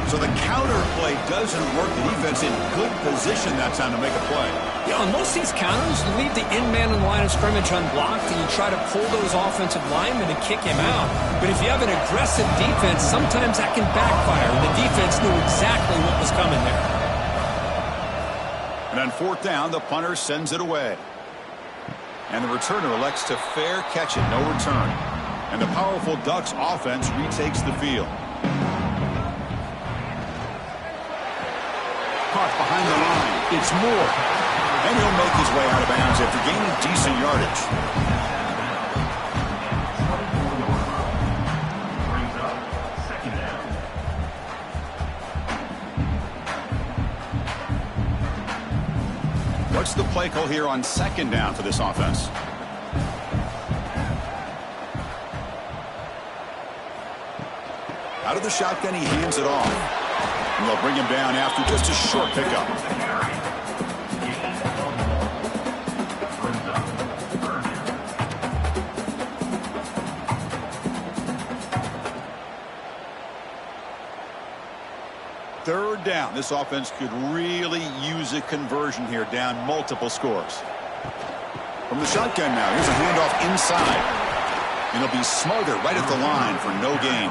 So the counter play doesn't work. The defense in good position that time to make a play. Yeah, on most of these counters, you leave the in man in the line of scrimmage unblocked, and you try to pull those offensive linemen and kick him out. But if you have an aggressive defense, sometimes that can backfire. And the defense knew exactly what was coming there. And on 4th down, the punter sends it away. And the returner elects to fair catch it, no return. And the powerful Ducks offense retakes the field. Caught behind the line. It's Moore. And he'll make his way out of bounds after gaining decent yardage. Brings up 2nd down. What's the play call here on 2nd down for this offense? Out of the shotgun, he hands it off. And they'll bring him down after just a short pickup. Third down. This offense could really use a conversion here, down multiple scores. From the shotgun now, here's a handoff inside. And he'll be smothered right at the line for no gain.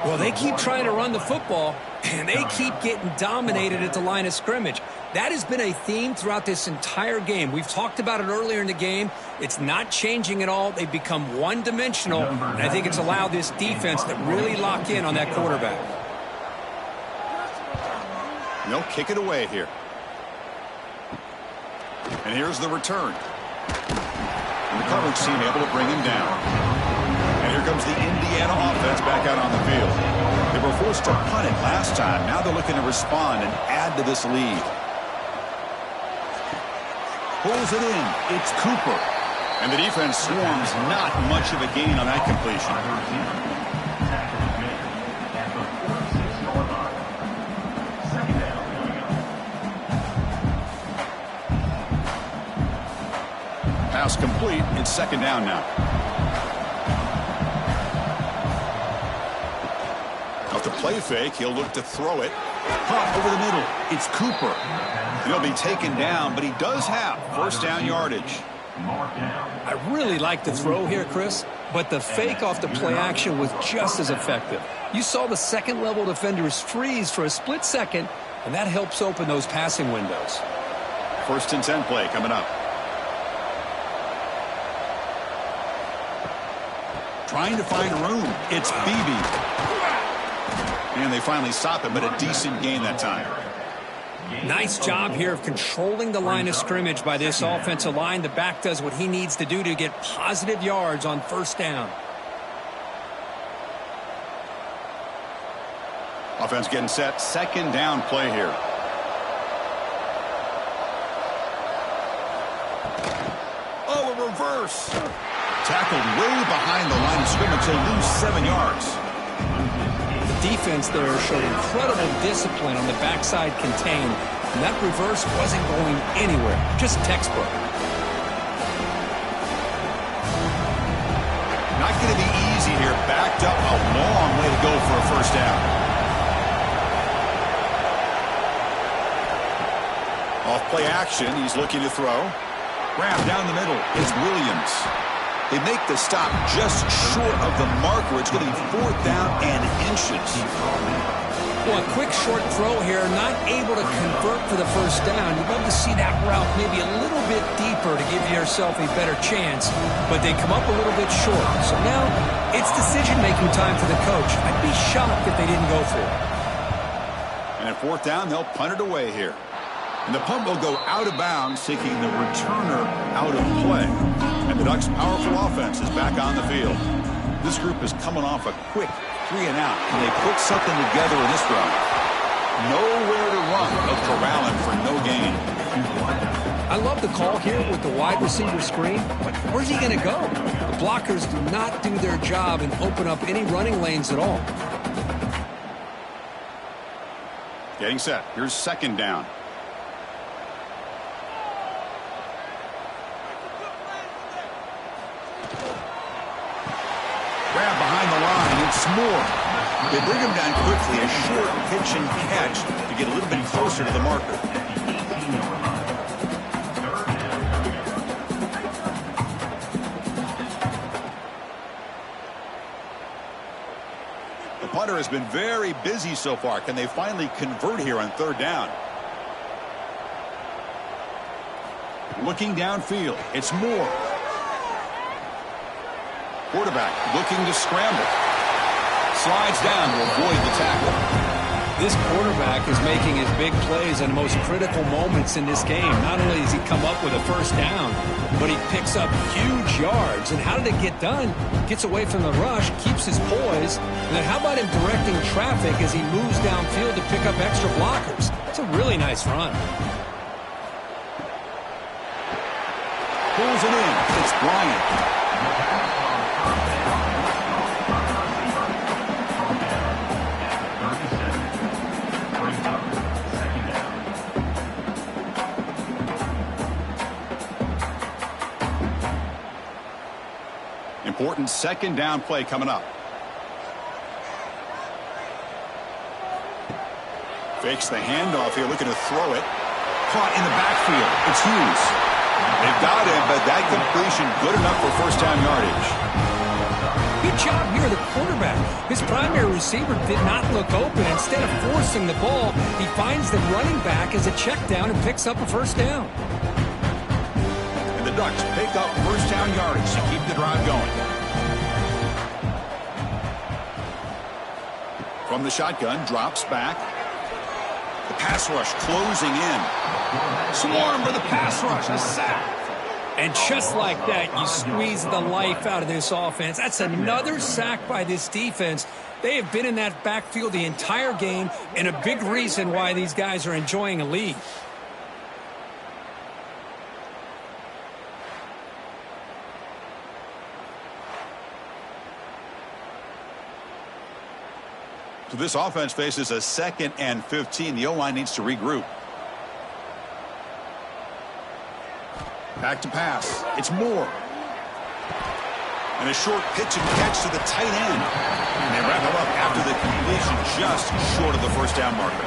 Well, they keep trying to run the football, and they keep getting dominated at the line of scrimmage. That has been a theme throughout this entire game. We've talked about it earlier in the game. It's not changing at all. They've become one-dimensional, and I think it's allowed this defense to really lock in on that quarterback. And they'll kick it away here. And here's the return. And the coverage team able to bring him down. And here comes the Indiana offense back out on the field. They were forced to punt it last time. Now they're looking to respond and add to this lead. Pulls it in. It's Cooper. And the defense swarms. Not much of a gain on that completion. Pass complete. It's 2nd down now. Off the play fake, he'll look to throw it. Pump over the middle. It's Cooper. And he'll be taken down, but he does have 1st down yardage. I really like the throw here, Chris, but the fake off the play action was just as effective. You saw the second-level defenders freeze for a split second, and that helps open those passing windows. 1st and 10 play coming up. Trying to find room. It's Beebe. And they finally stop it, but a decent gain that time. Nice job here of controlling the line of scrimmage by this offensive line. The back does what he needs to do to get positive yards on 1st down. Offense getting set. 2nd down play here. Oh, a reverse. Tackled way behind the line of scrimmage. He'll lose 7 yards. The defense there showed incredible discipline on the backside contained, and that reverse wasn't going anywhere. Just textbook. Not going to be easy here. Backed up a long way to go for a 1st down. Off play action. He's looking to throw. Wrap down the middle. It's Williams. They make the stop just short of the marker. It's going to be 4th down and inches. Well, a quick short throw here, not able to convert for the 1st down. You'd love to see that route maybe a little bit deeper to give yourself a better chance, but they come up a little bit short. So now it's decision-making time for the coach. I'd be shocked if they didn't go for it. And at 4th down, they'll punt it away here. And the punt will go out of bounds, taking the returner out of play. And the Ducks' powerful offense is back on the field. This group is coming off a quick 3-and-out. Can they put something together in this drive? Nowhere to run, but corralling for no gain. I love the call here with the wide receiver screen, but where's he going to go? The blockers do not do their job and open up any running lanes at all. Getting set. Here's second down. Grab behind the line. It's Moore. They bring him down quickly. A short pitch and catch to get a little bit closer to the marker. The punter has been very busy so far. Can they finally convert here on third down? Looking downfield. It's Moore. Quarterback looking to scramble. Slides down to avoid the tackle. This quarterback is making his big plays in the most critical moments in this game. Not only does he come up with a first down, but he picks up huge yards. And how did it get done? Gets away from the rush, keeps his poise. And then how about him directing traffic as he moves downfield to pick up extra blockers? It's a really nice run. Pulls it in. It's Bryant. Important second down play coming up. Fakes the handoff here, looking to throw it. Caught in the backfield. It's Hughes. They've got him, but that completion good enough for first down yardage. Good job here, the quarterback. His primary receiver did not look open. Instead of forcing the ball, he finds the running back as a check down and picks up a first down. And the Ducks pick up first down yardage to keep the drive going. From the shotgun, drops back. The pass rush closing in. Swarm for the pass rush, a sack. And just like that, you squeeze the life out of this offense. That's another sack by this defense. They have been in that backfield the entire game, and a big reason why these guys are enjoying a lead. So this offense faces a 2nd and 15. The O-line needs to regroup. Back to pass. It's Moore. And a short pitch and catch to the tight end. And they wrap him up after the completion just short of the first down marker.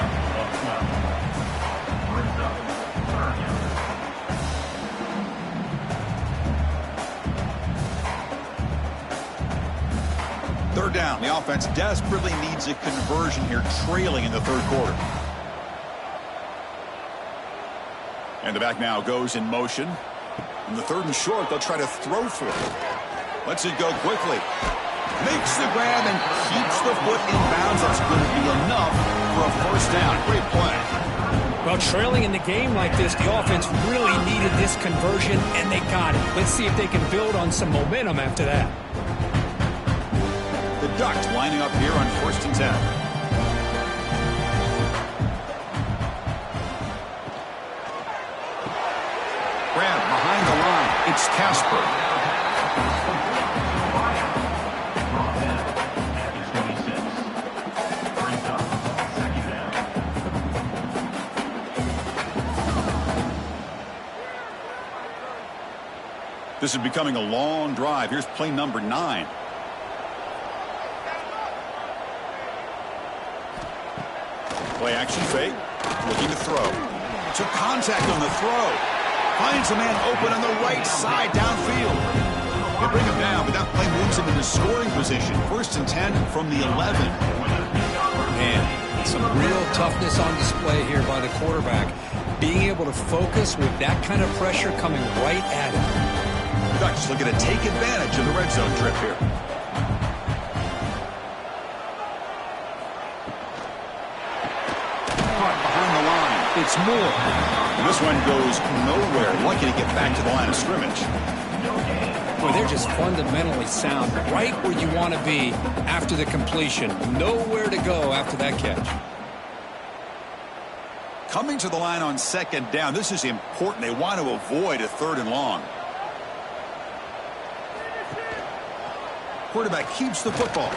Third down. The offense desperately needs a conversion here, trailing in the third quarter. And the back now goes in motion. In the third and short, they'll try to throw for it. Lets it go quickly. Makes the grab and keeps the foot in bounds. That's going to be enough for a first down. Great play. Well, trailing in the game like this, the offense really needed this conversion, and they got it. Let's see if they can build on some momentum after that. The Ducks lining up here on 1st and 10. Grab behind the line. It's Casper. This is becoming a long drive. Here's play number 9. Play action fake. Looking to throw. Took contact on the throw. Finds a man open on the right side downfield. They bring him down, but that play moves him into scoring position. 1st and 10 from the 11. And some real toughness on display here by the quarterback. Being able to focus with that kind of pressure coming right at him. The Ducks looking to take advantage of the red zone trip here. It's Moore. And this one goes nowhere. Lucky to get back to the line of scrimmage. Boy, they're just fundamentally sound. Right where you want to be after the completion. Nowhere to go after that catch. Coming to the line on second down. This is important. They want to avoid a 3rd and long. Quarterback keeps the football.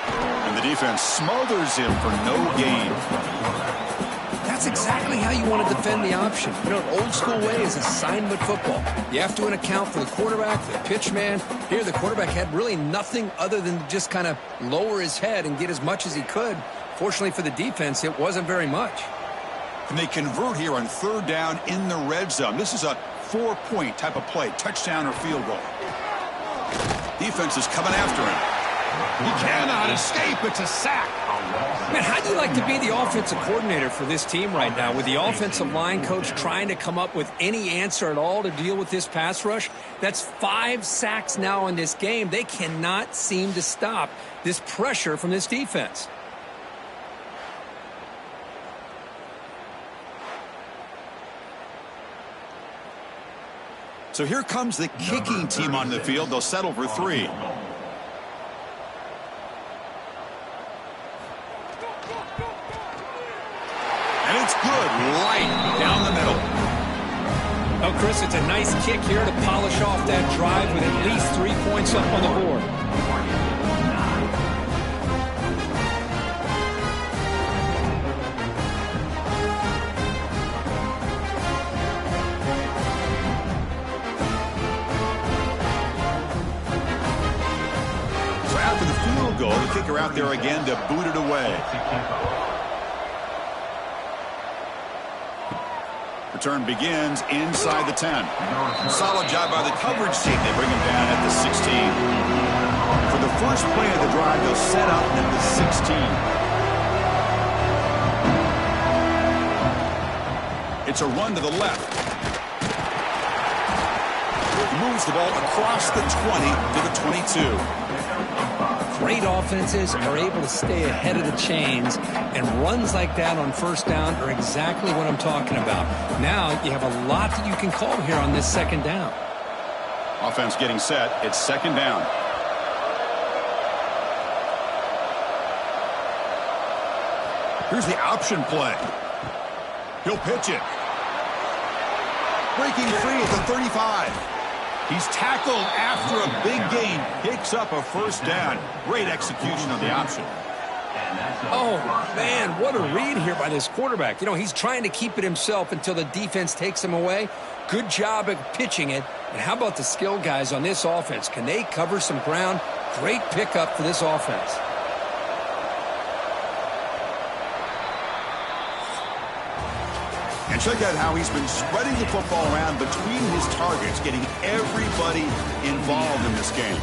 And the defense smothers him for no gain. That's exactly how you want to defend the option. You know, an old school way is assignment football. You have to account for the quarterback, the pitch man. Here, the quarterback had really nothing other than just kind of lower his head and get as much as he could. Fortunately for the defense, it wasn't very much. And they convert here on 3rd down in the red zone. This is a 4-point type of play, touchdown or field goal. Defense is coming after him. He cannot escape. It's a sack. Man, how do you like to be the offensive coordinator for this team right now with the offensive line coach trying to come up with any answer at all to deal with this pass rush? That's 5 sacks now in this game. They cannot seem to stop this pressure from this defense. So here comes the kicking team on the field. They'll settle for 3. And it's good, right down the middle. Oh, Chris, it's a nice kick here to polish off that drive with at least 3 points up on the board. So after the field goal, the kicker out there again to boot it away. Return begins inside the 10. Solid job by the coverage team. They bring him down at the 16. For the first play of the drive, they'll set up at the 16. It's a run to the left. He moves the ball across the 20 to the 22. Great offenses are able to stay ahead of the chains, and runs like that on 1st down are exactly what I'm talking about. Now you have a lot that you can call here on this 2nd down. Offense getting set. It's 2nd down. Here's the option play. He'll pitch it. Breaking free at the 35. He's tackled after a big gain. Picks up a 1st down. Great execution on the option. Oh, man, what a read here by this quarterback. You know, he's trying to keep it himself until the defense takes him away. Good job at pitching it. And how about the skill guys on this offense? Can they cover some ground? Great pickup for this offense. And check out how he's been spreading the football around between his targets, getting everybody involved in this game.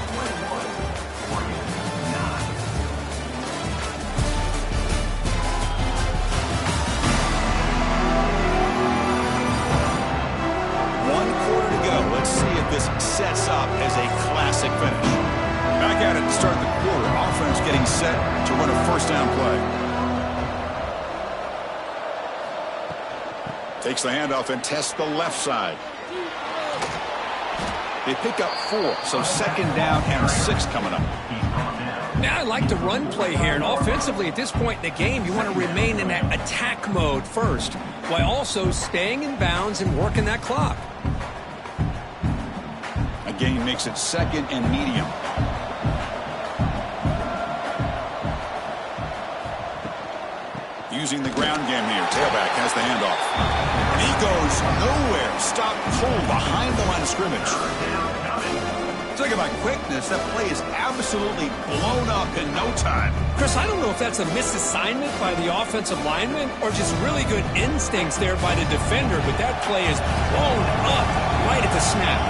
One quarter to go. Let's see if this sets up as a classic finish. Back at it to start the quarter. Offense getting set to run a 1st down play. Takes the handoff and tests the left side. They pick up 4, so 2nd down and 6 coming up. Now I like the run play here, and offensively at this point in the game, you want to remain in that attack mode first, while also staying in bounds and working that clock. A gain makes it 2nd and medium. Using the ground game here. Tailback has the handoff. And he goes nowhere. Stopped cold behind the line of scrimmage. Talk about quickness. That play is absolutely blown up in no time. Chris, I don't know if that's a misassignment by the offensive lineman or just really good instincts there by the defender, but that play is blown up right at the snap.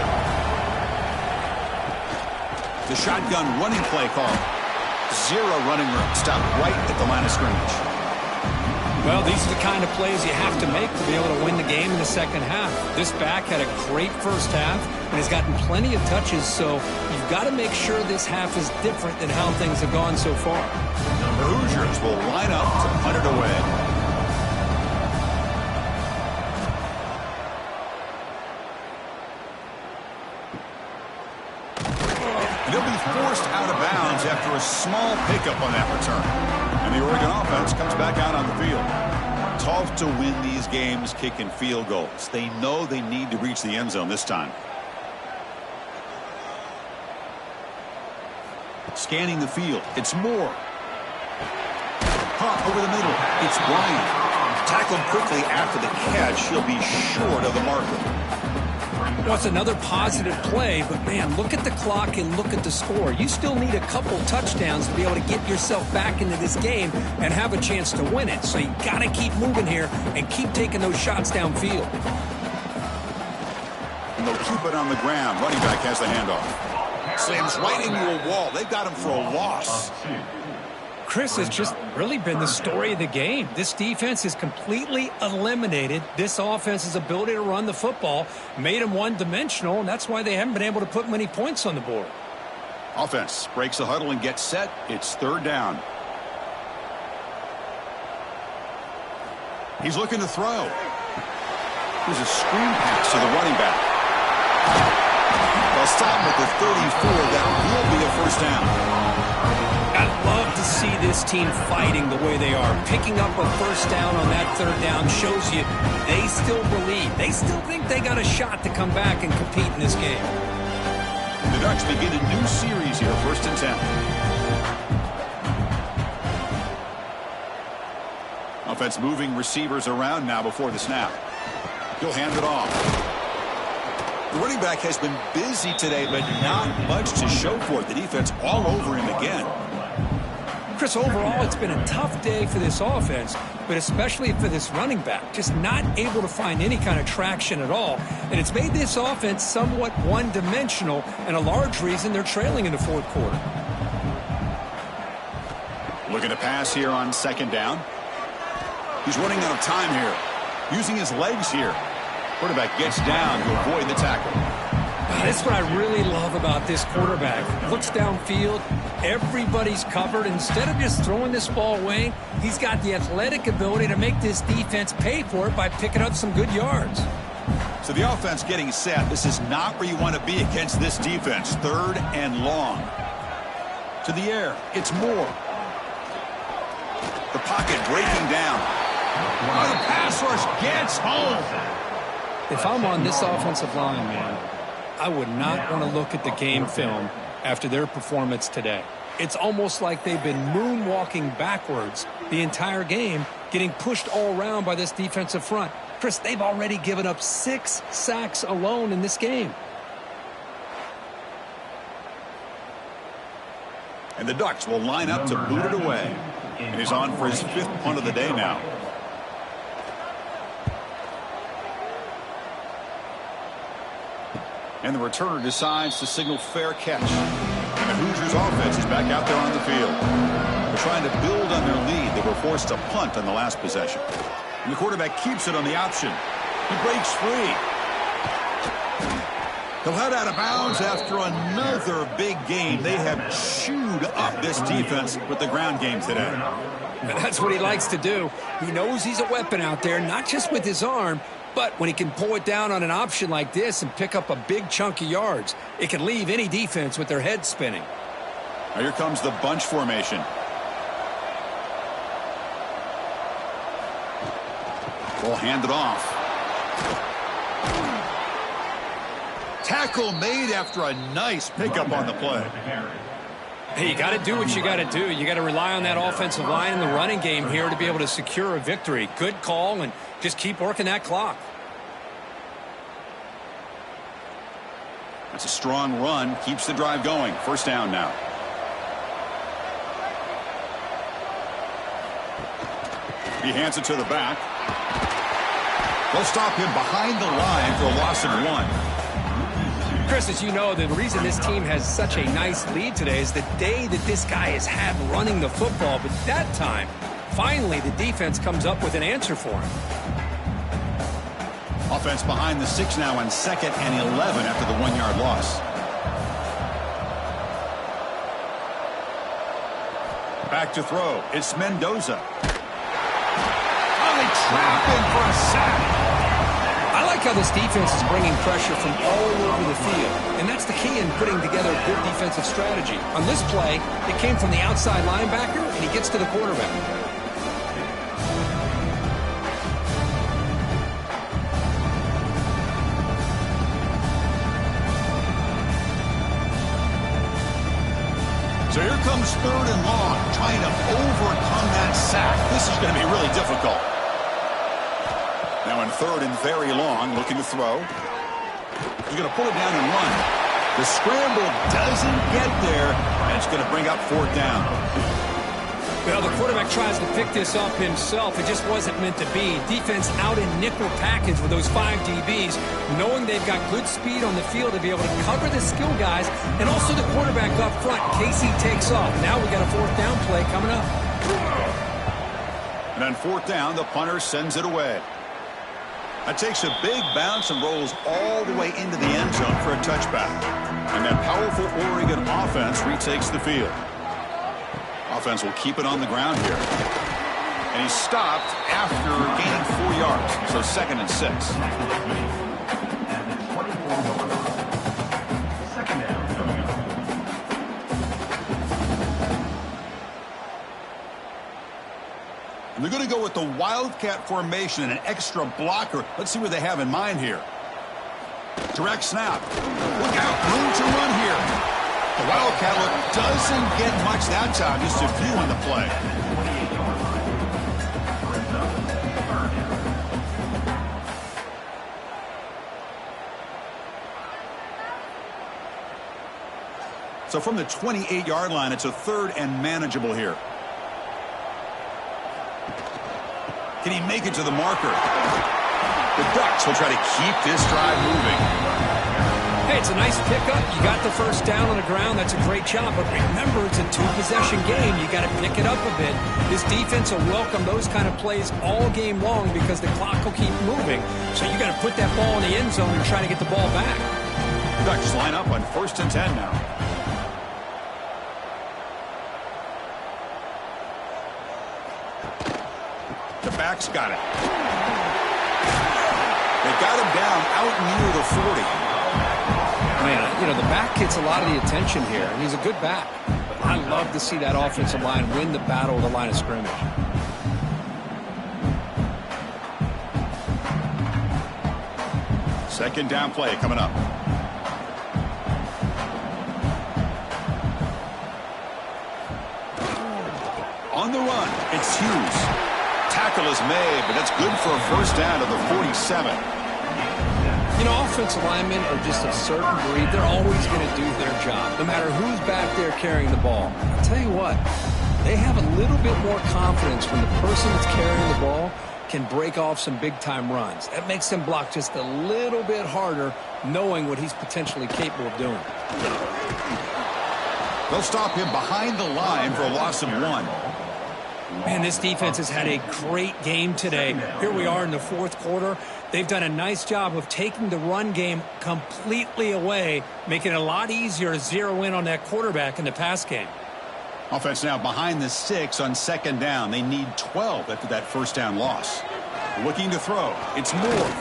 The shotgun running play call. 0 running room. Stopped right at the line of scrimmage. Well, these are the kind of plays you have to make to be able to win the game in the 2nd half. This back had a great 1st half and has gotten plenty of touches, so you've got to make sure this half is different than how things have gone so far. The Hoosiers will line up to punt it away. They'll be forced out of bounds after a small pickup on that return. And the Oregon offense comes back out on the field. tough to win these games kicking field goals. They know they need to reach the end zone this time. Scanning the field. It's Moore. Caught over the middle. It's Bryant. Tackled quickly after the catch. He'll be short of the marker. Well, it's another positive play, but man, look at the clock and look at the score. You still need a couple touchdowns to be able to get yourself back into this game and have a chance to win it. So you got to keep moving here and keep taking those shots downfield. And they'll keep it on the ground. Running back has the handoff. Slams right into a wall. They've got him for a loss. Chris, has just really been the story of the game. This defense has completely eliminated this offense's ability to run the football, made them one-dimensional, and that's why they haven't been able to put many points on the board. Offense breaks the huddle and gets set. It's third down. He's looking to throw. Here's a screen pass to the running back. They'll stop him at the 34. That will be a first down. I love to see this team fighting the way they are. Picking up a first down on that third down shows you they still believe. They still think they got a shot to come back and compete in this game. The Ducks begin a new series here, 1st and 10. Offense moving receivers around now before the snap. He'll hand it off. The running back has been busy today, but not much to show for it. The defense all over him again. Chris, overall, it's been a tough day for this offense, but especially for this running back. Just not able to find any kind of traction at all. And it's made this offense somewhat one-dimensional, and a large reason they're trailing in the fourth quarter. Looking to pass here on 2nd down. He's running out of time here. Using his legs here. Quarterback gets down to avoid the tackle. That's what I really love about this quarterback. Looks downfield, everybody's covered. Instead of just throwing this ball away, he's got the athletic ability to make this defense pay for it by picking up some good yards. So the offense getting set. This is not where you want to be against this defense. 3rd and long. To the air. It's Moore. The pocket breaking down. Oh, the pass rush gets home. If I'm on this offensive line, man, I would not want to look at the game film after their performance today. It's almost like they've been moonwalking backwards the entire game, getting pushed all around by this defensive front. Chris, they've already given up 6 sacks alone in this game. And the Ducks will line up to boot it away. And he's on for his 5th punt of the day now. And the returner decides to signal fair catch. And the Hoosiers offense is back out there on the field. They're trying to build on their lead. They were forced to punt on the last possession. And the quarterback keeps it on the option. He breaks free. He'll head out of bounds after another big game. They have chewed up this defense with the ground game today. That's what he likes to do. He knows he's a weapon out there, not just with his arm, but when he can pull it down on an option like this and pick up a big chunk of yards, it can leave any defense with their head spinning. Now here comes the bunch formation. We'll hand it off. Tackle made after a nice pickup on the play. Hey, you got to do what you got to do. You got to rely on that offensive line in the running game here to be able to secure a victory. Good call, and just keep working that clock. That's a strong run. Keeps the drive going. 1st down now. He hands it to the back. They'll stop him behind the line for a loss of 1. Chris, as you know, the reason this team has such a nice lead today is the day that this guy has had running the football. But that time, finally, the defense comes up with an answer for him. Offense behind the 6 now on 2nd and 11 after the 1-yard loss. Back to throw. It's Mendoza. Oh, they trap him for a sack. I like how this defense is bringing pressure from all over the field, and that's the key in putting together a good defensive strategy. On this play, it came from the outside linebacker, and he gets to the quarterback. So here comes 3rd and long, trying to overcome that sack. This is going to be really difficult. Now in 3rd and very long, looking to throw. He's going to pull it down and run. The scramble doesn't get there, and it's going to bring up 4th down. Well, the quarterback tries to pick this up himself. It just wasn't meant to be. Defense out in nickel package with those 5 DBs, knowing they've got good speed on the field to be able to cover the skill guys, and also the quarterback up front in case he takes off. Now we got a 4th down play coming up. And on 4th down, the punter sends it away. That takes a big bounce and rolls all the way into the end zone for a touchback. And that powerful Oregon offense retakes the field. Offense will keep it on the ground here. And he's stopped after gaining 4 yards. So 2nd and 6. Second down coming up. And they're going to go with the Wildcat formation and an extra blocker. Let's see what they have in mind here. Direct snap. Look out. Room to run here. The Wildcat look doesn't get much that time. Just a few on the play. So from the 28-yard line, it's a 3rd and manageable here. Can he make it to the marker? The Ducks will try to keep this drive moving. Hey, it's a nice pickup. You got the 1st down on the ground. That's a great job. But remember, it's a 2-possession game. You got to pick it up a bit. This defense will welcome those kind of plays all game long because the clock will keep moving. So you got to put that ball in the end zone and try to get the ball back. Ducks line up on 1st and 10 now. The back's got it. They got him down out near the 40. Man, you know, the back gets a lot of the attention here, and he's a good back. But I love to see that offensive line win the battle of the line of scrimmage. Second down play coming up. On the run, it's Hughes. Tackle is made, but that's good for a 1st down to the 47. You know, offensive linemen are just a certain breed. They're always going to do their job, no matter who's back there carrying the ball. I'll tell you what, they have a little bit more confidence when the person that's carrying the ball can break off some big-time runs. That makes them block just a little bit harder, knowing what he's potentially capable of doing. They'll stop him behind the line for a loss of 1. Man, this defense has had a great game today. Here we are in the 4th quarter. They've done a nice job of taking the run game completely away, making it a lot easier to zero in on that quarterback in the pass game. Offense now behind the 6 on 2nd down. They need 12 after that 1st down loss. Looking to throw. It's Moore.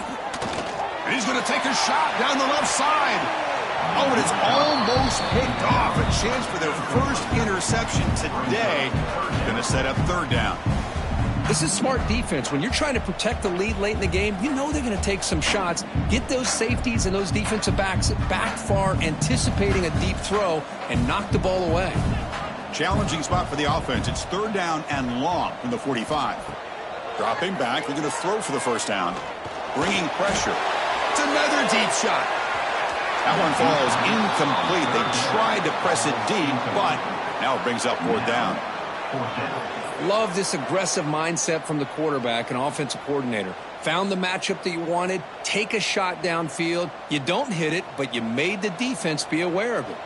And he's going to take a shot down the left side. Oh, and it's almost picked off. A chance for their first interception today. Going to set up 3rd down. This is smart defense. When you're trying to protect the lead late in the game, you know they're going to take some shots, get those safeties and those defensive backs back far, anticipating a deep throw, and knock the ball away. Challenging spot for the offense. It's 3rd down and long from the 45. Dropping back. They're going to throw for the 1st down. Bringing pressure. It's another deep shot. That one falls incomplete. They tried to press it deep, but now it brings up 4th down. Love this aggressive mindset from the quarterback and offensive coordinator. Found the matchup that you wanted, take a shot downfield. You don't hit it, but you made the defense be aware of it.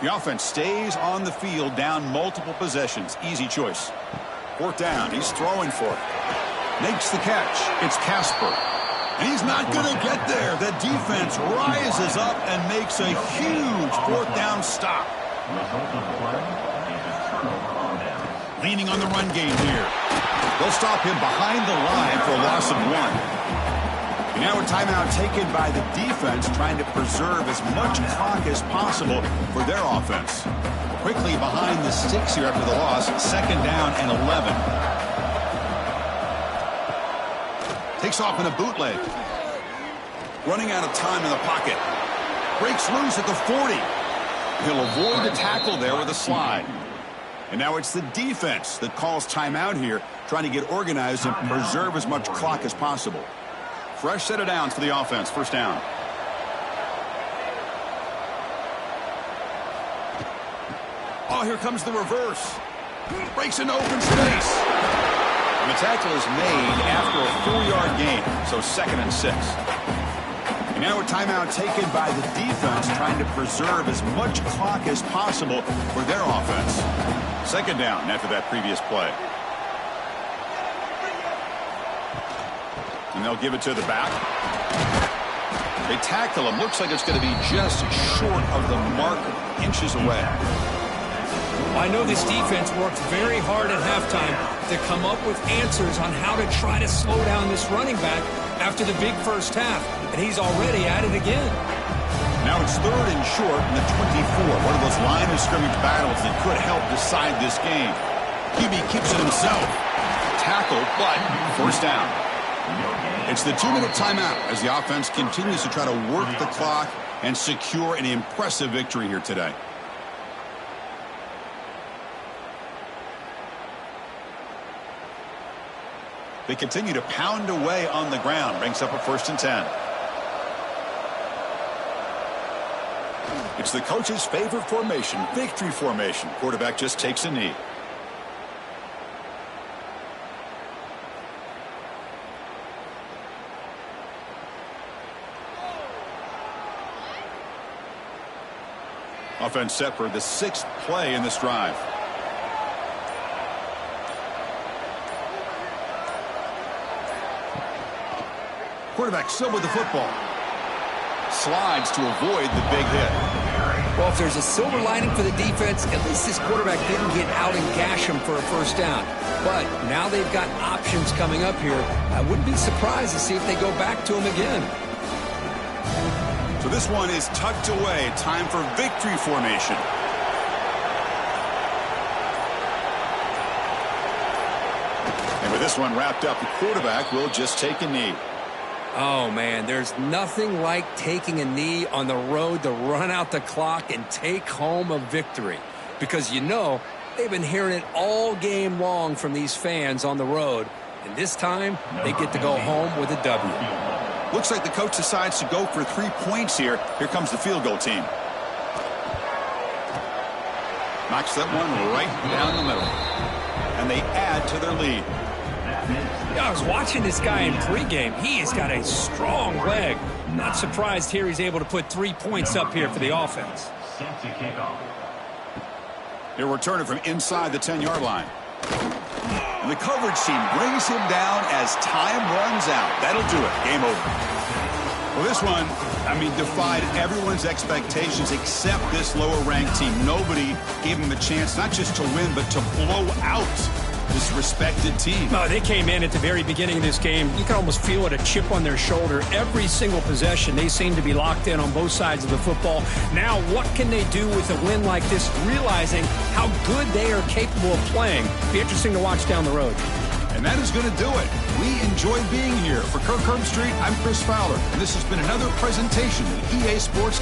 The offense stays on the field down multiple possessions. Easy choice. 4th down. He's throwing for it. Makes the catch. It's Casper. And he's not going to get there. The defense rises up and makes a huge 4th down stop. Leaning on the run game here. They'll stop him behind the line for a loss of 1. And now a timeout taken by the defense, trying to preserve as much clock as possible for their offense. Quickly behind the sticks here after the loss. 2nd down and 11. Takes off in a bootleg. Running out of time in the pocket. Breaks loose at the 40. He'll avoid the tackle there with a slide. And now it's the defense that calls timeout here, trying to get organized and preserve as much clock as possible. Fresh set of downs for the offense. First down. Oh, here comes the reverse. Breaks into open space. And the tackle is made after a 4-yard gain, so 2nd and 6. And now a timeout taken by the defense, trying to preserve as much clock as possible for their offense. 2nd down after that previous play. And they'll give it to the back. They tackle him. Looks like it's going to be just short of the mark, inches away. I know this defense worked very hard at halftime to come up with answers on how to try to slow down this running back after the big first half, and he's already at it again. Now it's 3rd and short in the 24. One of those line of scrimmage battles that could help decide this game. QB keeps it himself. Tackle, but first down. It's the 2-minute timeout as the offense continues to try to work the clock and secure an impressive victory here today. They continue to pound away on the ground. Brings up a 1st and 10. It's the coach's favorite formation, victory formation. Quarterback just takes a knee. Offense set for the 6th play in this drive. Quarterback still with the football. Slides to avoid the big hit. Well, if there's a silver lining for the defense, at least this quarterback didn't get out and gash him for a first down. But now they've got options coming up here. I wouldn't be surprised to see if they go back to him again. So this one is tucked away. Time for victory formation. And with this one wrapped up, the quarterback will just take a knee. Oh, man, there's nothing like taking a knee on the road to run out the clock and take home a victory. Because, you know, they've been hearing it all game long from these fans on the road. And this time, they get to go home with a W. Looks like the coach decides to go for 3 points here. Here comes the field goal team. Knocks that one right down the middle. And they add to their lead. I was watching this guy in pregame. He has got a strong leg. Not surprised here he's able to put 3 points up here for the offense. Set to kick off. He'll return it from inside the 10-yard line. And the coverage team brings him down as time runs out. That'll do it. Game over. Well, this one, defied everyone's expectations except this lower-ranked team. Nobody gave him the chance not just to win, but to blow out this respected team. No, they came in at the very beginning of this game. You can almost feel it, a chip on their shoulder. Every single possession, they seem to be locked in on both sides of the football. Now, what can they do with a win like this, realizing how good they are capable of playing? Be interesting to watch down the road. And that is going to do it. We enjoyed being here. For Kirk Herbstreit, I'm Chris Fowler, and this has been another presentation of EA Sports